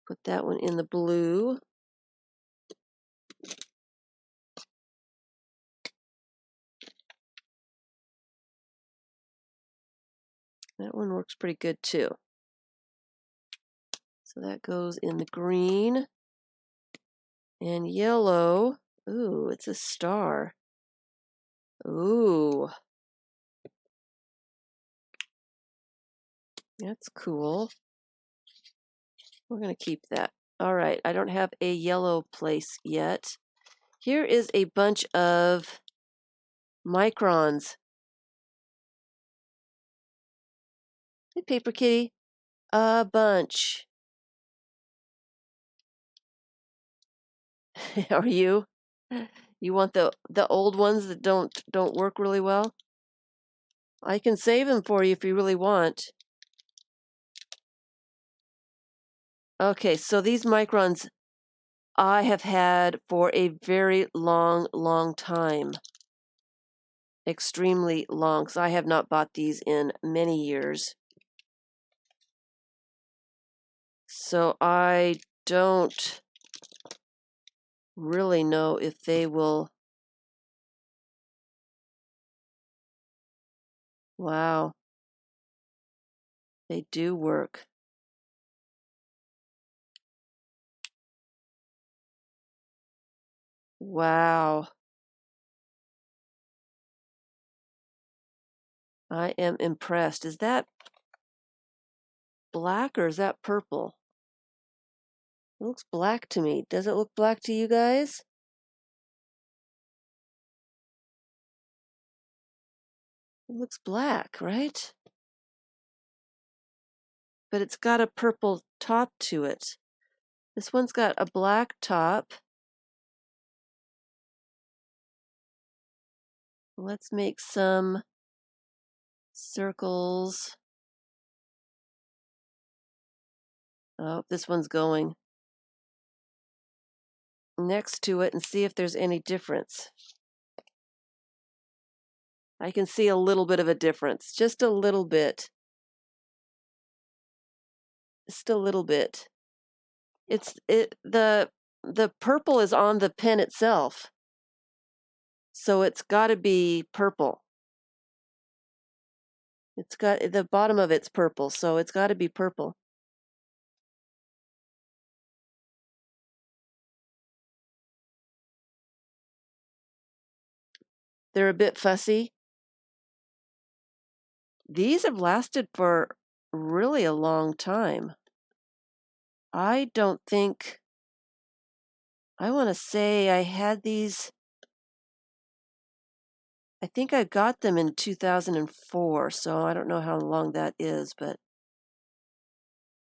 Put that one in the blue. That one works pretty good too. So that goes in the green and yellow. Ooh, it's a star. Ooh. That's cool. We're going to keep that. All right, I don't have a yellow place yet. Here is a bunch of microns. Hey, Paper Kitty. A bunch. Are you? You want the old ones that don't work really well? I can save them for you if you really want. Okay, so these microns I have had for a very long time. Extremely long, because I have not bought these in many years. So I don't really know if they will. Wow, they do work. Wow. I am impressed. Is that black or is that purple? It looks black to me. Does it look black to you guys? It looks black, right? But it's got a purple top to it. This one's got a black top. Let's make some circles. Oh, this one's going next to it and see if there's any difference. I can see a little bit of a difference, just a little bit. Just a little bit. The purple is on the pen itself. So it's got to be purple. It's got the bottom of it's purple, so it's got to be purple. They're a bit fussy. These have lasted for really a long time. I don't think, I want to say I had these, I think I got them in 2004, so I don't know how long that is, but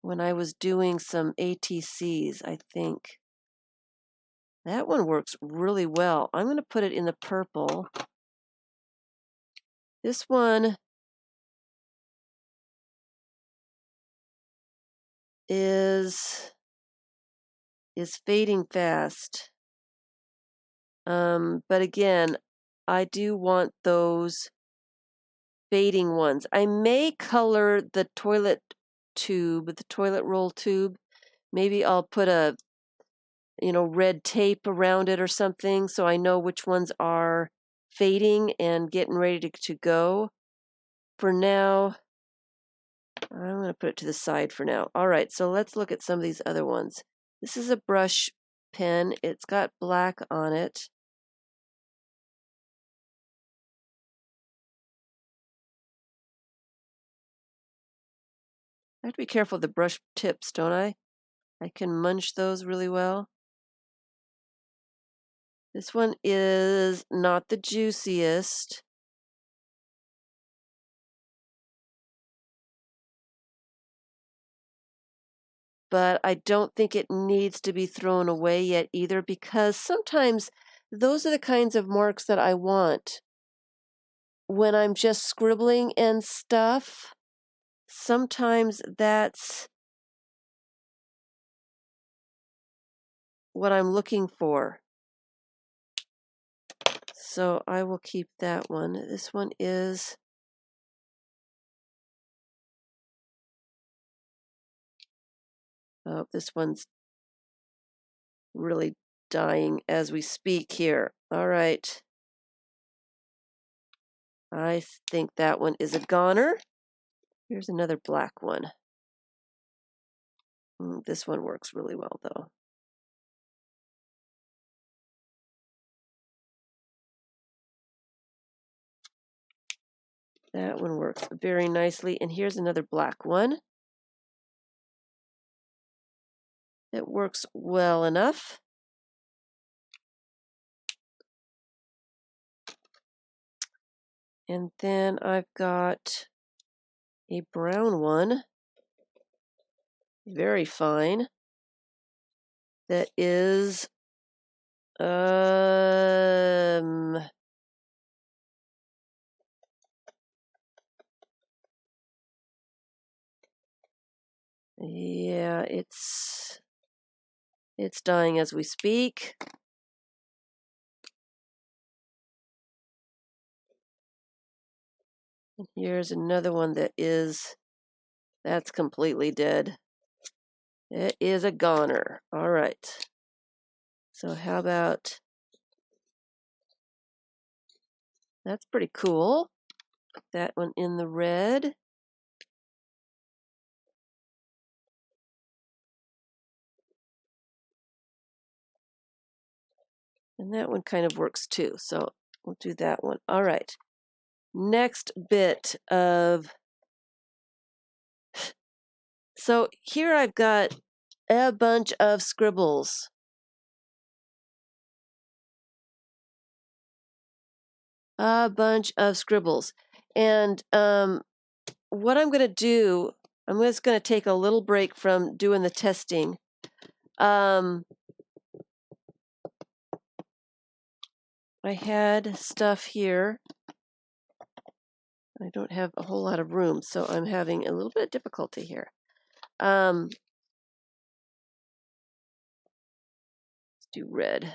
when I was doing some ATCs, I think. That one works really well. I'm going to put it in the purple. This one is fading fast. But again, I do want those fading ones. I may color the toilet tube, the toilet roll tube. Maybe I'll put a, red tape around it or something so I know which ones are fading and getting ready to go. For now, I'm going to put it to the side for now. All right, so let's look at some of these other ones. This is a brush pen. It's got black on it. I have to be careful of the brush tips, don't I? I can munch those really well. This one is not the juiciest. But I don't think it needs to be thrown away yet either, because sometimes those are the kinds of marks that I want when I'm just scribbling and stuff. Sometimes that's what I'm looking for. So I will keep that one. This one is, oh, this one's really dying as we speak here. All right. I think that one is a goner. Here's another black one. This one works really well, though. That one works very nicely. And here's another black one. It works well enough. And then I've got a brown one, very fine, that is Yeah, it's dying as we speak. And here's another one that's completely dead. It is a goner. All right. So how about, that's pretty cool. Put that one in the red. And that one kind of works too. So we'll do that one. All right. Next bit of, so here I've got a bunch of scribbles. A bunch of scribbles. And what I'm going to do, I'm just going to take a little break from doing the testing. I had stuff here. I don't have a whole lot of room, so I'm having a little bit of difficulty here. Let's do red.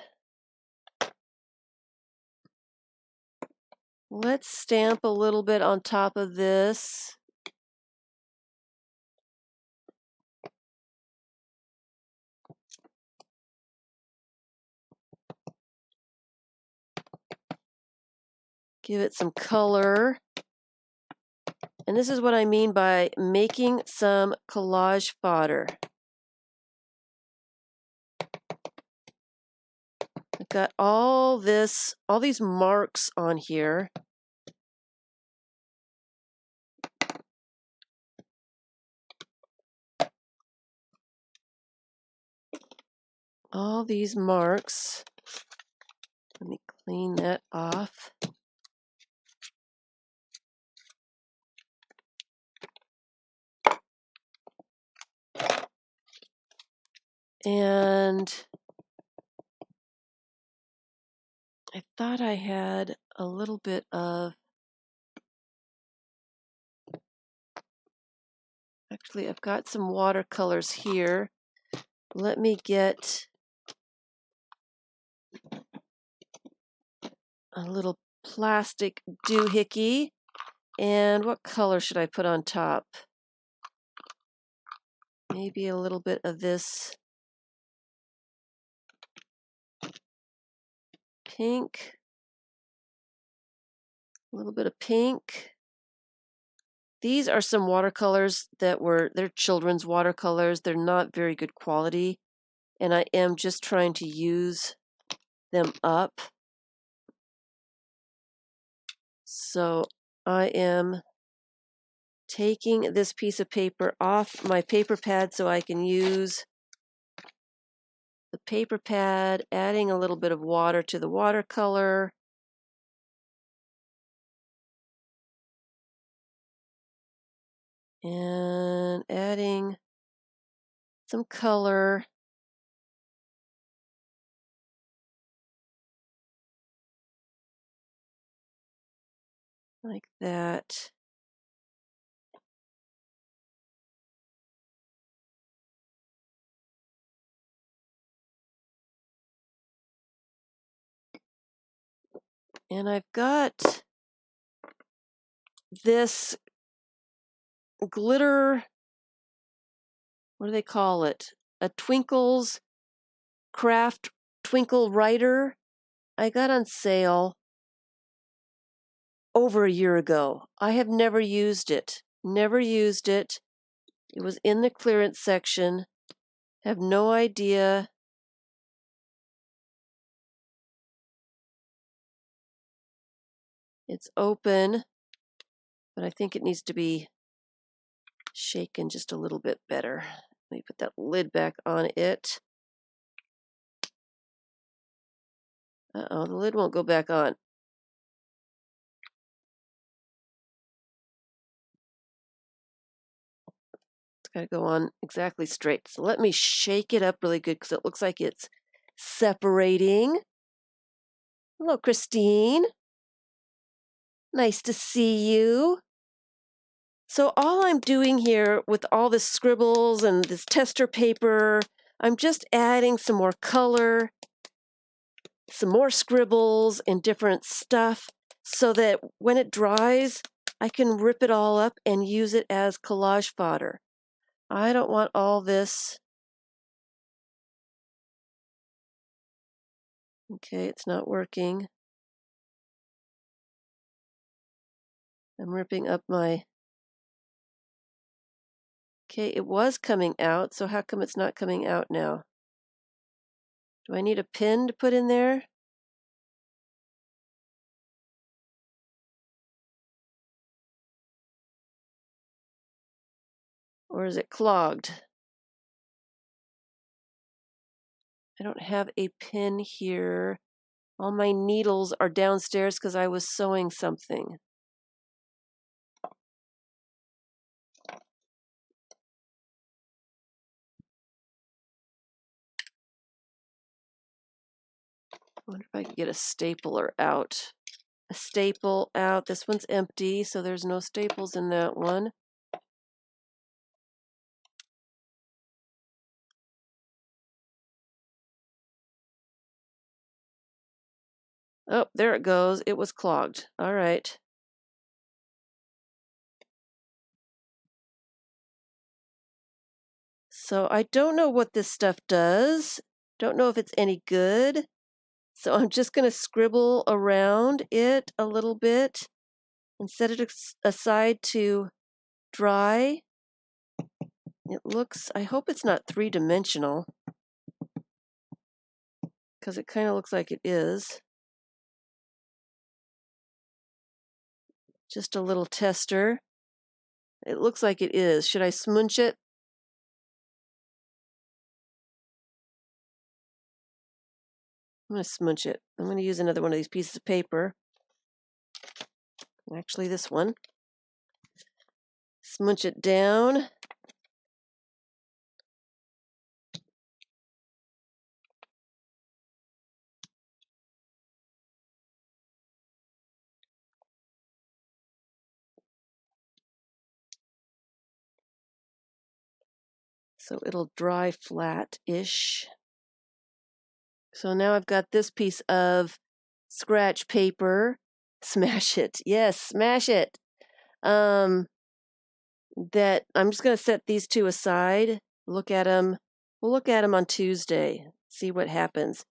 Let's stamp a little bit on top of this. Give it some color. And this is what I mean by making some collage fodder. I've got all these marks on here. All these marks. Let me clean that off. And I thought I had a little bit of, actually I've got some watercolors here. Let me get a little plastic doohickey. And what color should I put on top? Maybe a little bit of this pink. A little bit of pink. These are some watercolors they're children's watercolors. They're not very good quality. And I am just trying to use them up. So I am taking this piece of paper off my paper pad so I can use the paper pad, adding a little bit of water to the watercolor. And adding some color. Like that. And I've got this glitter, what do they call it? A Twinkle's Craft Twinkle Writer. I got on sale over a year ago. I have never used it. Never used it. It was in the clearance section. Have no idea. It's open, but I think it needs to be shaken just a little bit better. Let me put that lid back on it. Uh-oh, the lid won't go back on. It's got to go on exactly straight. So let me shake it up really good because it looks like it's separating. Hello, Christine. Nice to see you. So all I'm doing here with all this scribbles and this tester paper, I'm just adding some more color, some more scribbles and different stuff so that when it dries, I can rip it all up and use it as collage fodder. I don't want all this. Okay, it's not working. I'm ripping up my... Okay, it was coming out, so how come it's not coming out now? Do I need a pin to put in there? Or is it clogged? I don't have a pin here. All my needles are downstairs because I was sewing something. I wonder if I could get a stapler out. A staple out. This one's empty, so there's no staples in that one. Oh, there it goes. It was clogged. All right. So I don't know what this stuff does. Don't know if it's any good. So I'm just going to scribble around it a little bit and set it aside to dry. It looks, I hope it's not three-dimensional, because it kind of looks like it is. Just a little tester. It looks like it is. Should I smudge it? I'm going to smudge it. I'm going to use another one of these pieces of paper. Actually, this one. Smudge it down. So it'll dry flat-ish. So now I've got this piece of scratch paper. Smash it. Yes, smash it. That I'm just going to set these two aside. Look at them. We'll look at them on Tuesday. See what happens.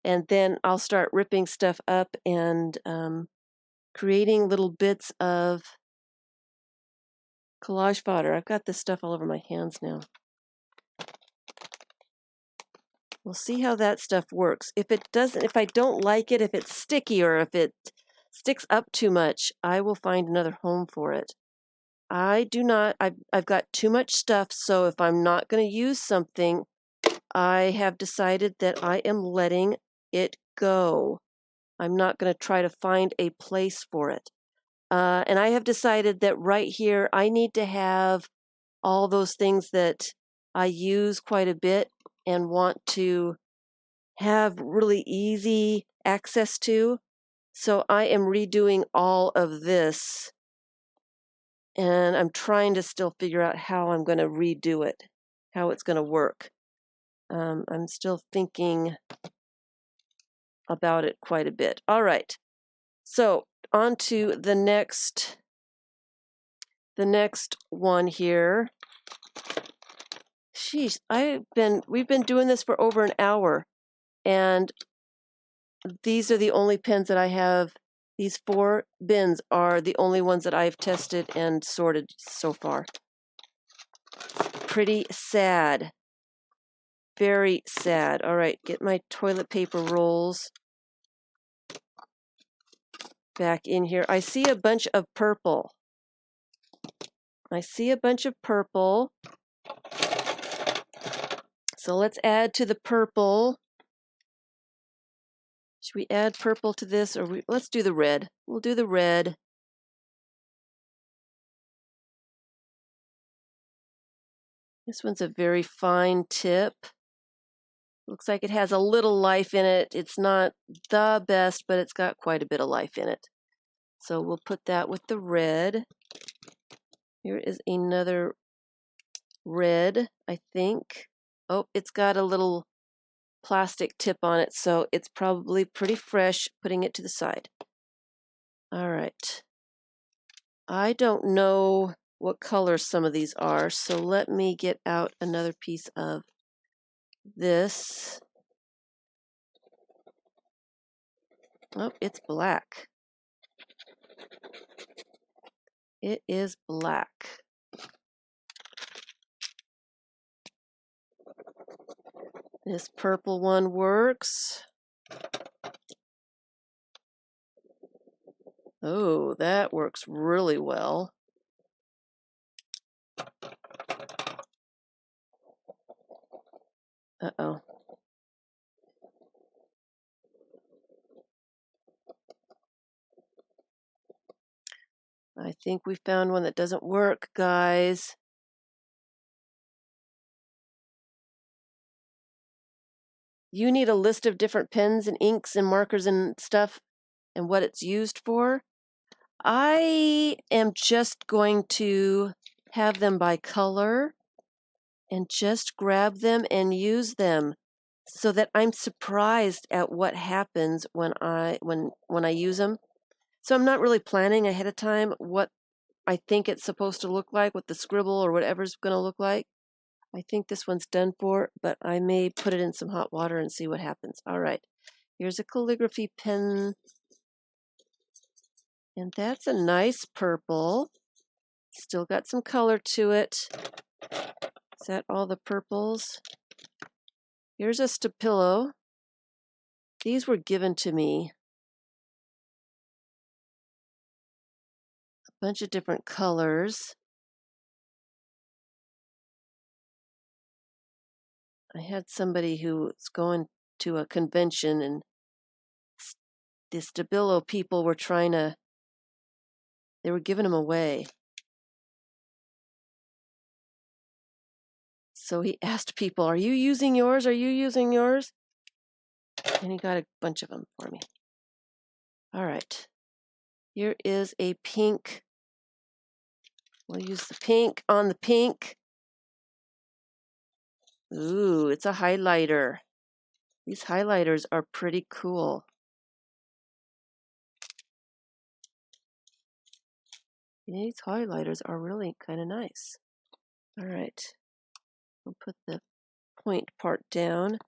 And then I'll start ripping stuff up and creating little bits of collage fodder. I've got this stuff all over my hands now. We'll see how that stuff works. If it doesn't, if I don't like it, if it's sticky or if it sticks up too much, I will find another home for it. I do not, I've got too much stuff, so if I'm not going to use something, I have decided that I am letting it go. I'm not going to try to find a place for it. And I have decided that right here, I need to have all those things that I use quite a bit and want to have really easy access to. So I am redoing all of this, and I'm trying to still figure out how I'm going to redo it, how it's going to work. I'm still thinking about it quite a bit. All right, so on to the next one here. Sheesh, we've been doing this for over an hour, and these are the only pens that I have. These 4 bins are the only ones that I've tested and sorted so far. Pretty sad. Very sad. All right, get my toilet paper rolls back in here. I see a bunch of purple. I see a bunch of purple. So let's add to the purple. Should we add purple to this, or let's do the red. We'll do the red. This one's a very fine tip. Looks like it has a little life in it. It's not the best, but it's got quite a bit of life in it. So we'll put that with the red. Here is another red, I think. Oh, it's got a little plastic tip on it, so it's probably pretty fresh. Putting it to the side. All right. I don't know what color some of these are, so let me get out another piece of this. Oh, it's black. It is black. This purple one works. Oh, that works really well. Uh-oh. I think we found one that doesn't work, guys. You need a list of different pens and inks and markers and stuff and what it's used for. I am just going to have them by color and just grab them and use them so that I'm surprised at what happens when I use them. So I'm not really planning ahead of time what I think it's supposed to look like, what the scribble or whatever's going to look like. I think this one's done for, but I may put it in some hot water and see what happens. All right, here's a calligraphy pen. And that's a nice purple. Still got some color to it. Is that all the purples? Here's a Stabilo. These were given to me. A bunch of different colors. I had somebody who was going to a convention and the Stabilo people were they were giving them away. So he asked people, are you using yours? Are you using yours? And he got a bunch of them for me. All right. Here is a pink. We'll use the pink on the pink. Ooh, it's a highlighter. These highlighters are pretty cool. These highlighters are really kind of nice. All right. We'll put the point part down.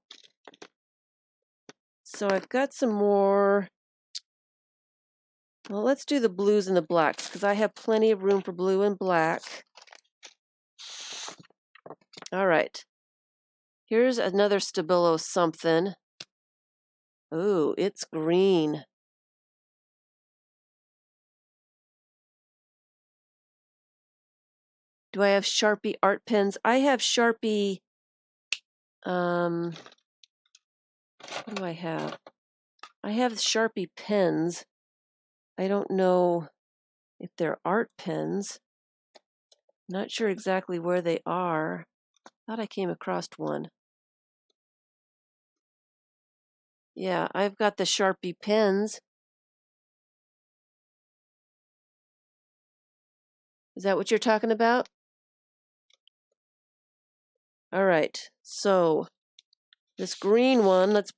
So I've got some more. Well, let's do the blues and the blacks because I have plenty of room for blue and black. All right. Here's another Stabilo something. Ooh, it's green. Do I have Sharpie art pens? I have Sharpie, what do I have? I have Sharpie pens. I don't know if they're art pens. Not sure exactly where they are. Thought I came across one. Yeah, I've got the Sharpie pens. Is that what you're talking about? All right, so this green one, let's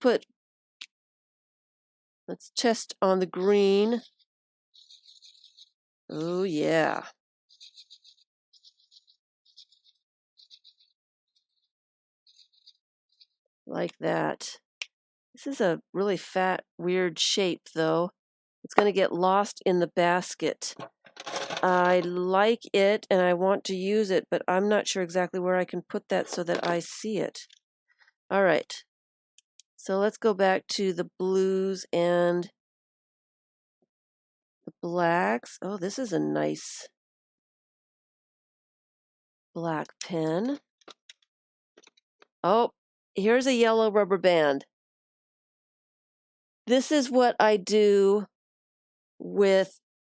test on the green. Oh yeah. Like that. This is a really fat, weird shape though. It's going to get lost in the basket. I like it and I want to use it, but I'm not sure exactly where I can put that so that I see it. All right. So let's go back to the blues and the blacks. Oh, this is a nice black pen. Oh, here's a yellow rubber band. This is what I do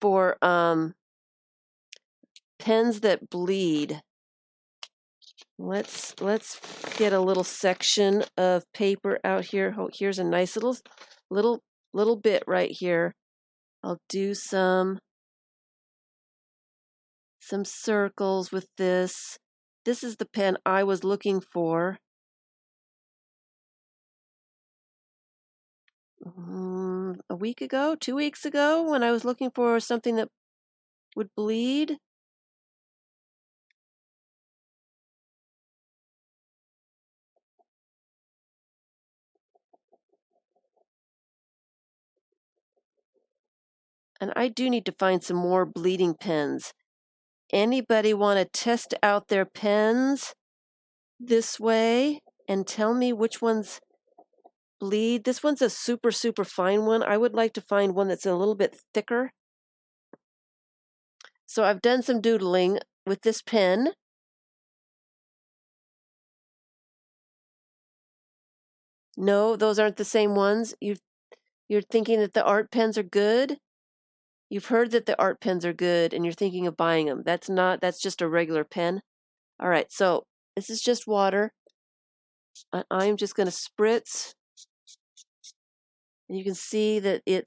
for pens that bleed. Let's get a little section of paper out here. Oh, here's a nice little bit right here. I'll do some circles with this. This is the pen I was looking for. A week ago, 2 weeks ago, when I was looking for something that would bleed. And I do need to find some more bleeding pens. Anybody want to test out their pens this way and tell me which ones bleed? This one's a super, super fine one. I would like to find one that's a little bit thicker. So I've done some doodling with this pen. No, those aren't the same ones. You're thinking that the art pens are good? You've heard that the art pens are good and you're thinking of buying them. That's just a regular pen. All right, so this is just water. I'm just going to spritz. And you can see that it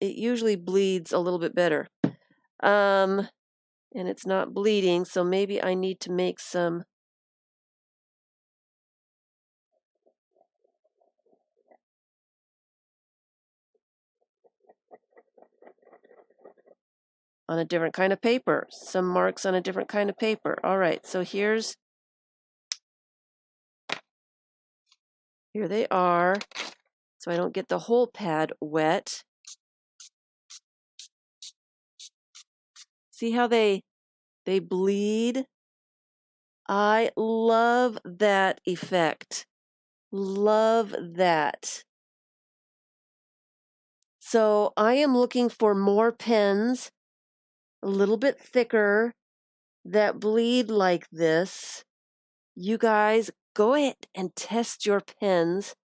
usually bleeds a little bit better. And it's not bleeding, so maybe I need to make some on a different kind of paper. Some marks on a different kind of paper. All right, so here they are. So I don't get the whole pad wet. See how they bleed? I love that effect. Love that. So I am looking for more pens, a little bit thicker, that bleed like this. You guys, go ahead and test your pens.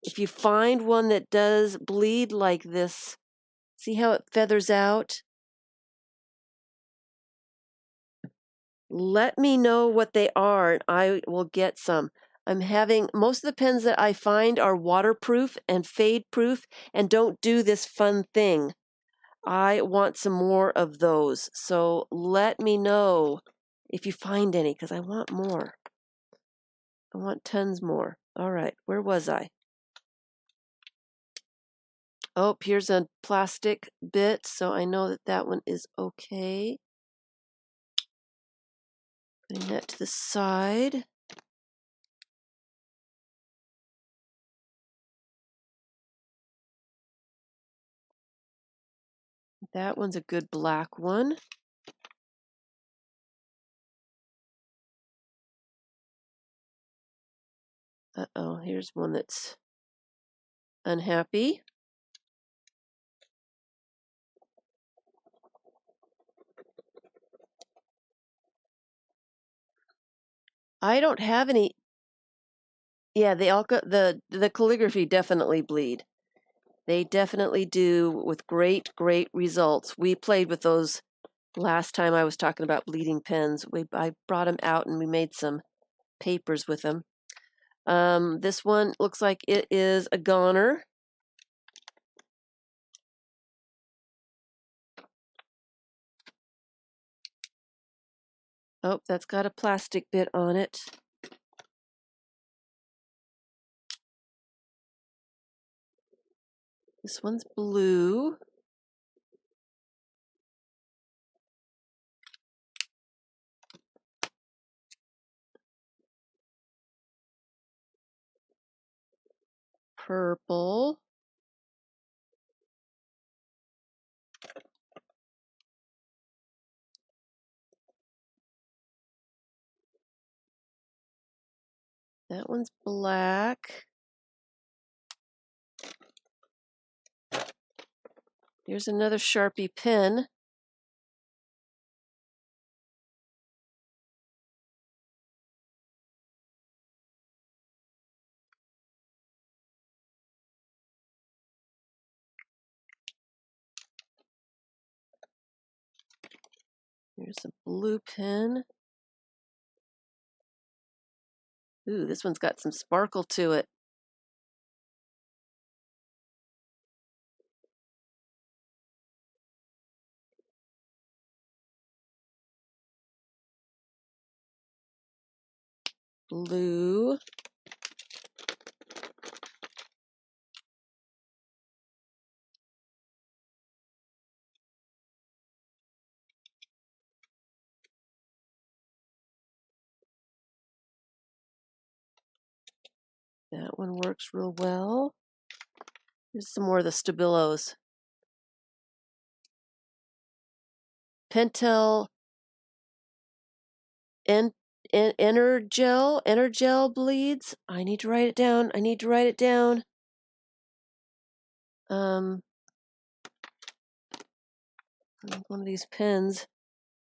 If you find one that does bleed like this, see how it feathers out? Let me know what they are and I will get some. Most of the pens that I find are waterproof and fade proof and don't do this fun thing. I want some more of those. So let me know if you find any because I want more. I want tons more. All right, where was I? Oh, here's a plastic bit, so I know that that one is okay. Putting that to the side. That one's a good black one. Uh-oh, here's one that's unhappy. I don't have any. Yeah, the calligraphy definitely bleed. They definitely do with great, great results. We played with those last time I was talking about bleeding pens. I brought them out and we made some papers with them. This one looks like it is a goner. Oh, that's got a plastic bit on it. This one's blue. Purple. That one's black. Here's another Sharpie pen. Here's a blue pen. Ooh, this one's got some sparkle to it. Blue. That one works real well. Here's some more of the Stabilos. Pentel Energel bleeds. I need to write it down. I need to write it down. One of these pens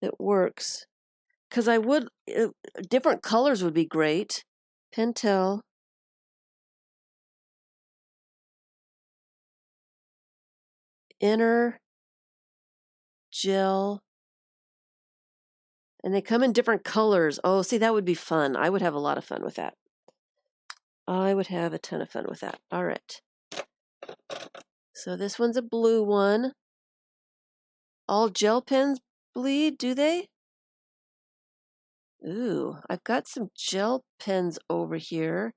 that works. Because I would, different colors would be great. Pentel Inner Gel. And they come in different colors. Oh, see, that would be fun. I would have a lot of fun with that. I would have a ton of fun with that. All right. So this one's a blue one. All gel pens bleed, do they? Ooh, I've got some gel pens over here.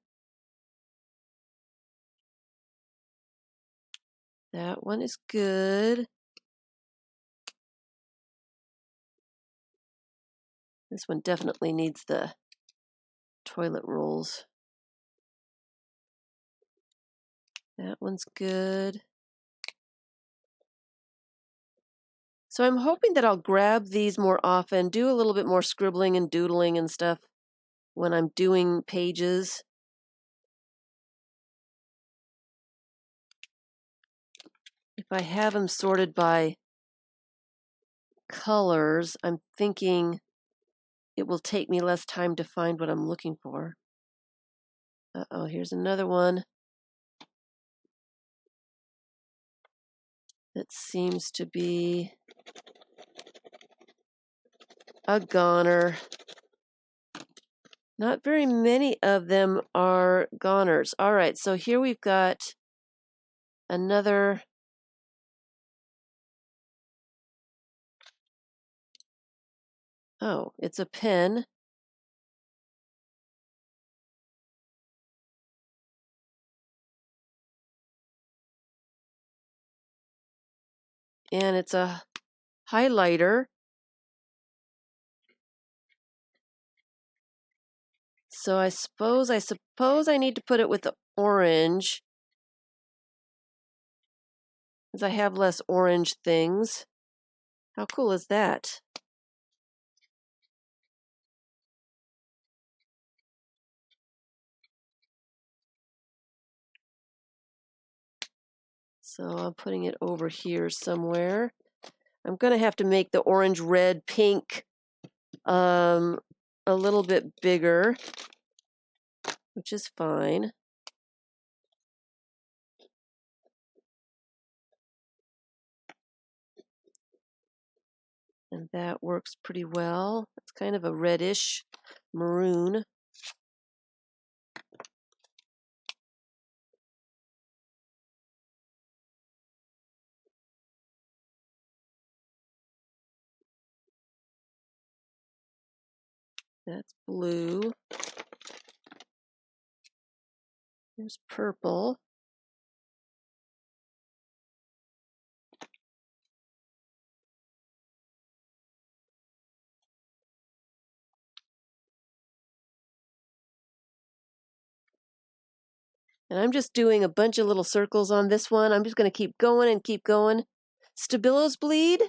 That one is good. This one definitely needs the toilet rolls. That one's good. So I'm hoping that I'll grab these more often, do a little bit more scribbling and doodling and stuff when I'm doing pages. If I have them sorted by colors, I'm thinking it will take me less time to find what I'm looking for. Uh-oh, here's another one that seems to be a goner. Not very many of them are goners. All right, so here we've got another. Oh, it's a pen. And it's a highlighter. So I suppose I need to put it with the orange, because I have less orange things. How cool is that? So I'm putting it over here somewhere. I'm going to have to make the orange, red, pink a little bit bigger, which is fine. And that works pretty well. It's kind of a reddish maroon. That's blue. There's purple. And I'm just doing a bunch of little circles on this one. I'm just going to keep going and keep going. Stabilos bleed.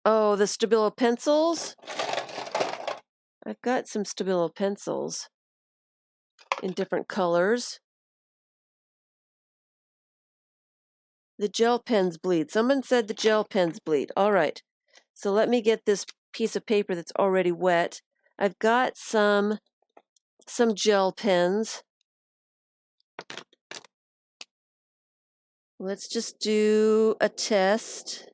Oh, the Stabilo pencils. I've got some Stabilo pencils in different colors. The gel pens bleed. Someone said the gel pens bleed. All right. So let me get this piece of paper that's already wet. I've got some gel pens. Let's just do a test.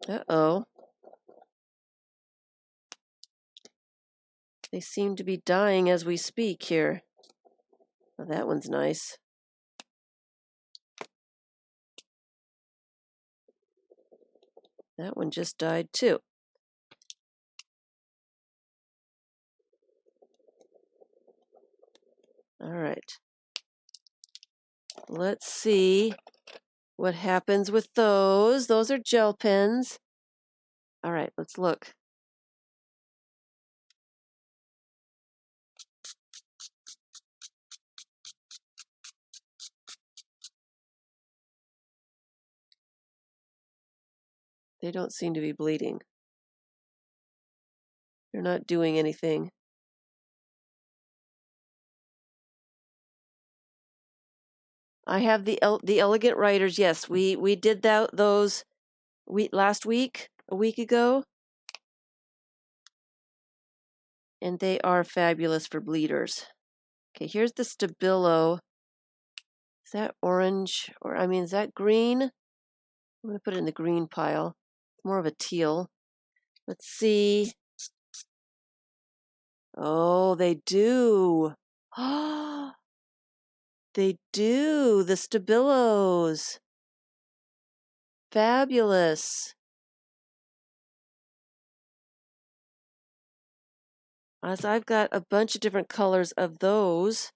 Uh-oh. They seem to be dying as we speak here. Oh, that one's nice. That one just died too. All right. Let's see what happens with those. Those are gel pens. All right, let's look. They don't seem to be bleeding. They're not doing anything. I have the Elegant Writers. Yes, we did those last week, a week ago. And they are fabulous for bleeders. Okay, here's the Stabilo. Is that orange? Or, I mean, is that green? I'm going to put it in the green pile. It's more of a teal. Let's see. Oh, they do. Oh, they do. The Stabilos. Fabulous. As I've got a bunch of different colors of those.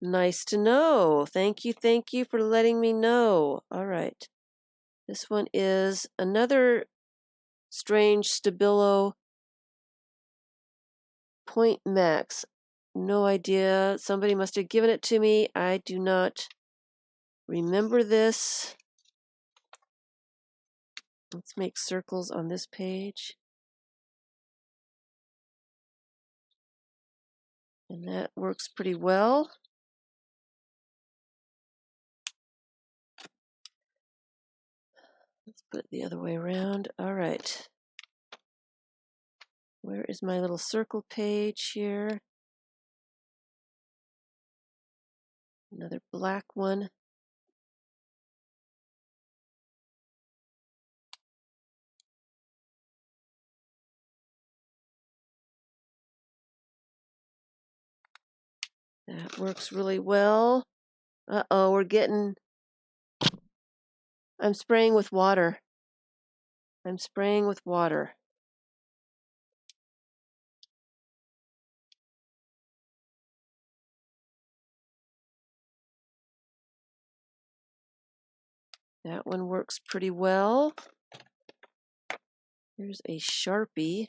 Nice to know. Thank you for letting me know. All right. This one is another strange Stabilo Point Max. No idea. Somebody must have given it to me. I do not remember this. Let's make circles on this page. And that works pretty well. Let's put it the other way around. All right. Where is my little circle page here? Another black one. That works really well. Uh-oh, I'm spraying with water. I'm spraying with water. That one works pretty well. Here's a Sharpie.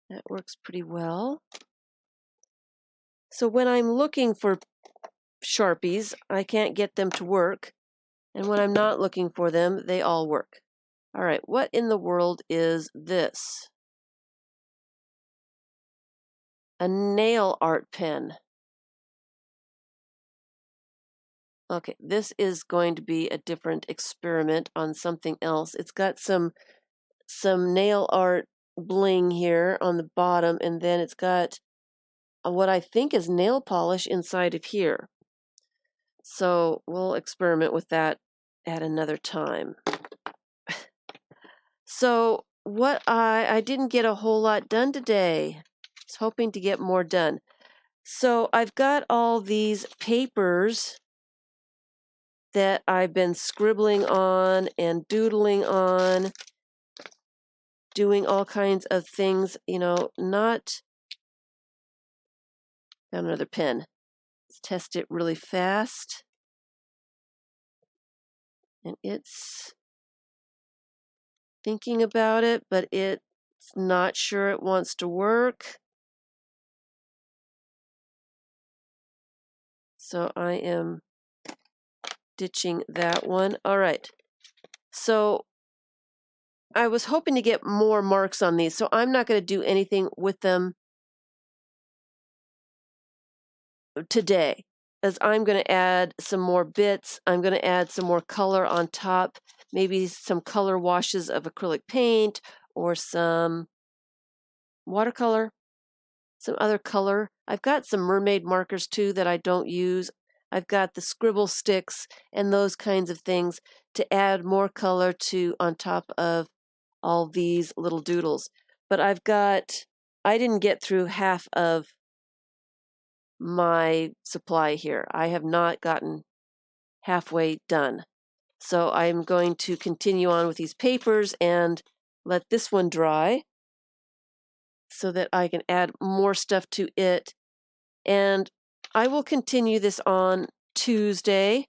That works pretty well. So when I'm looking for Sharpies, I can't get them to work. And when I'm not looking for them, they all work. All right, what in the world is this? A nail art pen. Okay, this is going to be a different experiment on something else. It's got some nail art bling here on the bottom, and then it's got what I think is nail polish inside of here. So we'll experiment with that at another time. So what I didn't get a whole lot done today. I was hoping to get more done. So I've got all these papers that I've been scribbling on and doodling on, doing all kinds of things, not. Found another pen. Let's test it really fast. And it's thinking about it, but it's not sure it wants to work. So I am ditching that one. All right. So I was hoping to get more marks on these, so I'm not going to do anything with them today, as I'm going to add some more bits. I'm going to add some more color on top, maybe some color washes of acrylic paint or some watercolor, some other color. I've got some mermaid markers too that I don't use. I've got the scribble sticks and those kinds of things to add more color to on top of all these little doodles. But I didn't get through half of my supply here. I have not gotten halfway done. So I'm going to continue on with these papers and let this one dry so that I can add more stuff to it. And I will continue this on Tuesday.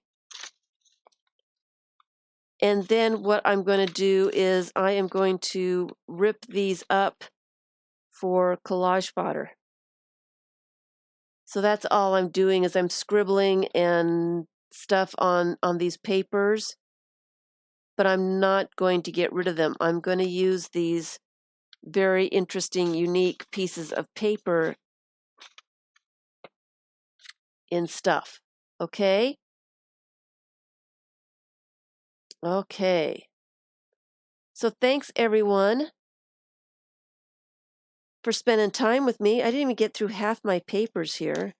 And then what I'm going to do is I am going to rip these up for collage fodder. So that's all I'm doing is I'm scribbling and stuff on these papers, but I'm not going to get rid of them. I'm going to use these very interesting, unique pieces of paper in stuff. Okay? Okay. So thanks everyone for spending time with me. I didn't even get through half my papers here.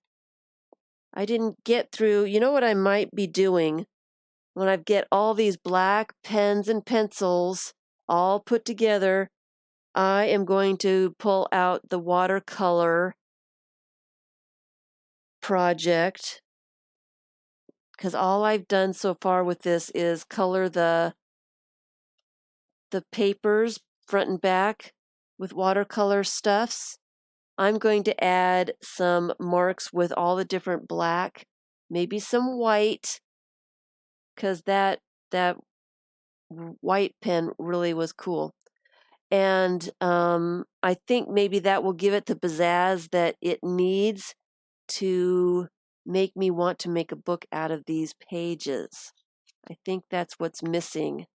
I didn't get through, you know what I might be doing when I get all these black pens and pencils all put together? I am going to pull out the watercolor project because all I've done so far with this is color the papers front and back with watercolor stuffs. I'm going to add some marks with all the different black, maybe some white, because that white pen really was cool. And I think maybe that will give it the pizzazz that it needs to make me want to make a book out of these pages. I think that's what's missing.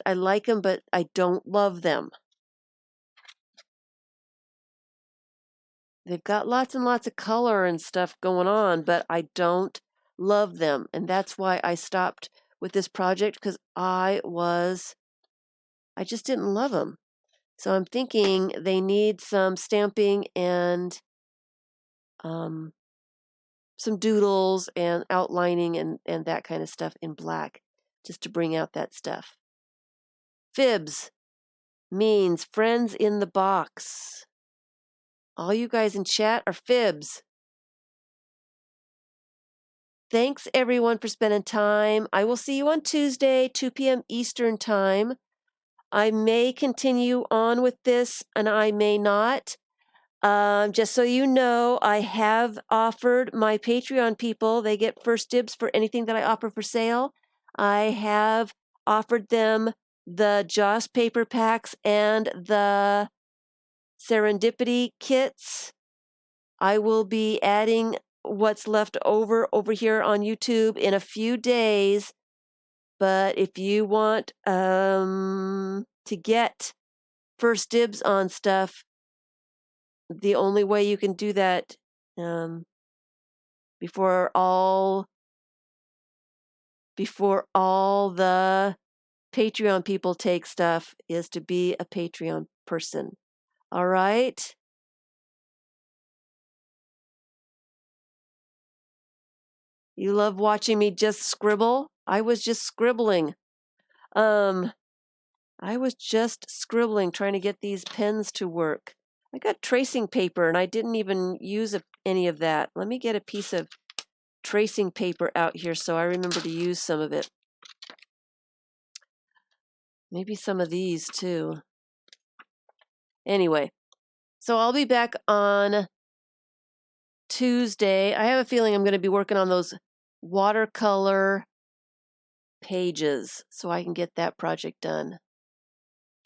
I like them, but I don't love them. They've got lots and lots of color and stuff going on, but I don't love them. And that's why I stopped with this project, because I just didn't love them. So I'm thinking they need some stamping and some doodles and outlining and that kind of stuff in black, just to bring out that stuff. FIBS means friends in the box. All you guys in chat are FIBS. Thanks everyone for spending time. I will see you on Tuesday, 2 p.m. Eastern time. I may continue on with this and I may not. Just so you know, I have offered my Patreon people, they get first dibs for anything that I offer for sale. I have offered them the Joss paper packs and the Serendipity kits. I will be adding what's left over here on YouTube in a few days. But if you want to get first dibs on stuff, the only way you can do that before all the Patreon people take stuff is to be a Patreon person. All right? You love watching me just scribble? I was just scribbling. I was just scribbling, trying to get these pens to work. I got tracing paper and I didn't even use any of that. Let me get a piece of tracing paper out here so I remember to use some of it. Maybe some of these too. Anyway, so I'll be back on Tuesday. I have a feeling I'm going to be working on those watercolor pages so I can get that project done.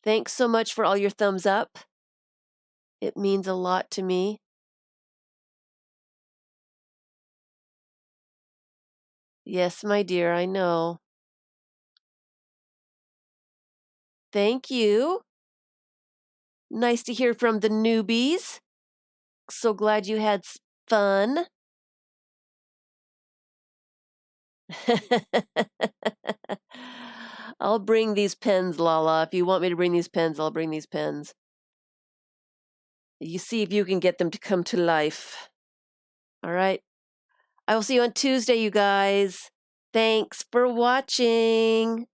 Thanks so much for all your thumbs up. It means a lot to me. Yes, my dear, I know. Thank you. Nice to hear from the newbies. So glad you had fun. I'll bring these pens, Lala. If you want me to bring these pens, I'll bring these pens. You see if you can get them to come to life. All right. I will see you on Tuesday, you guys. Thanks for watching.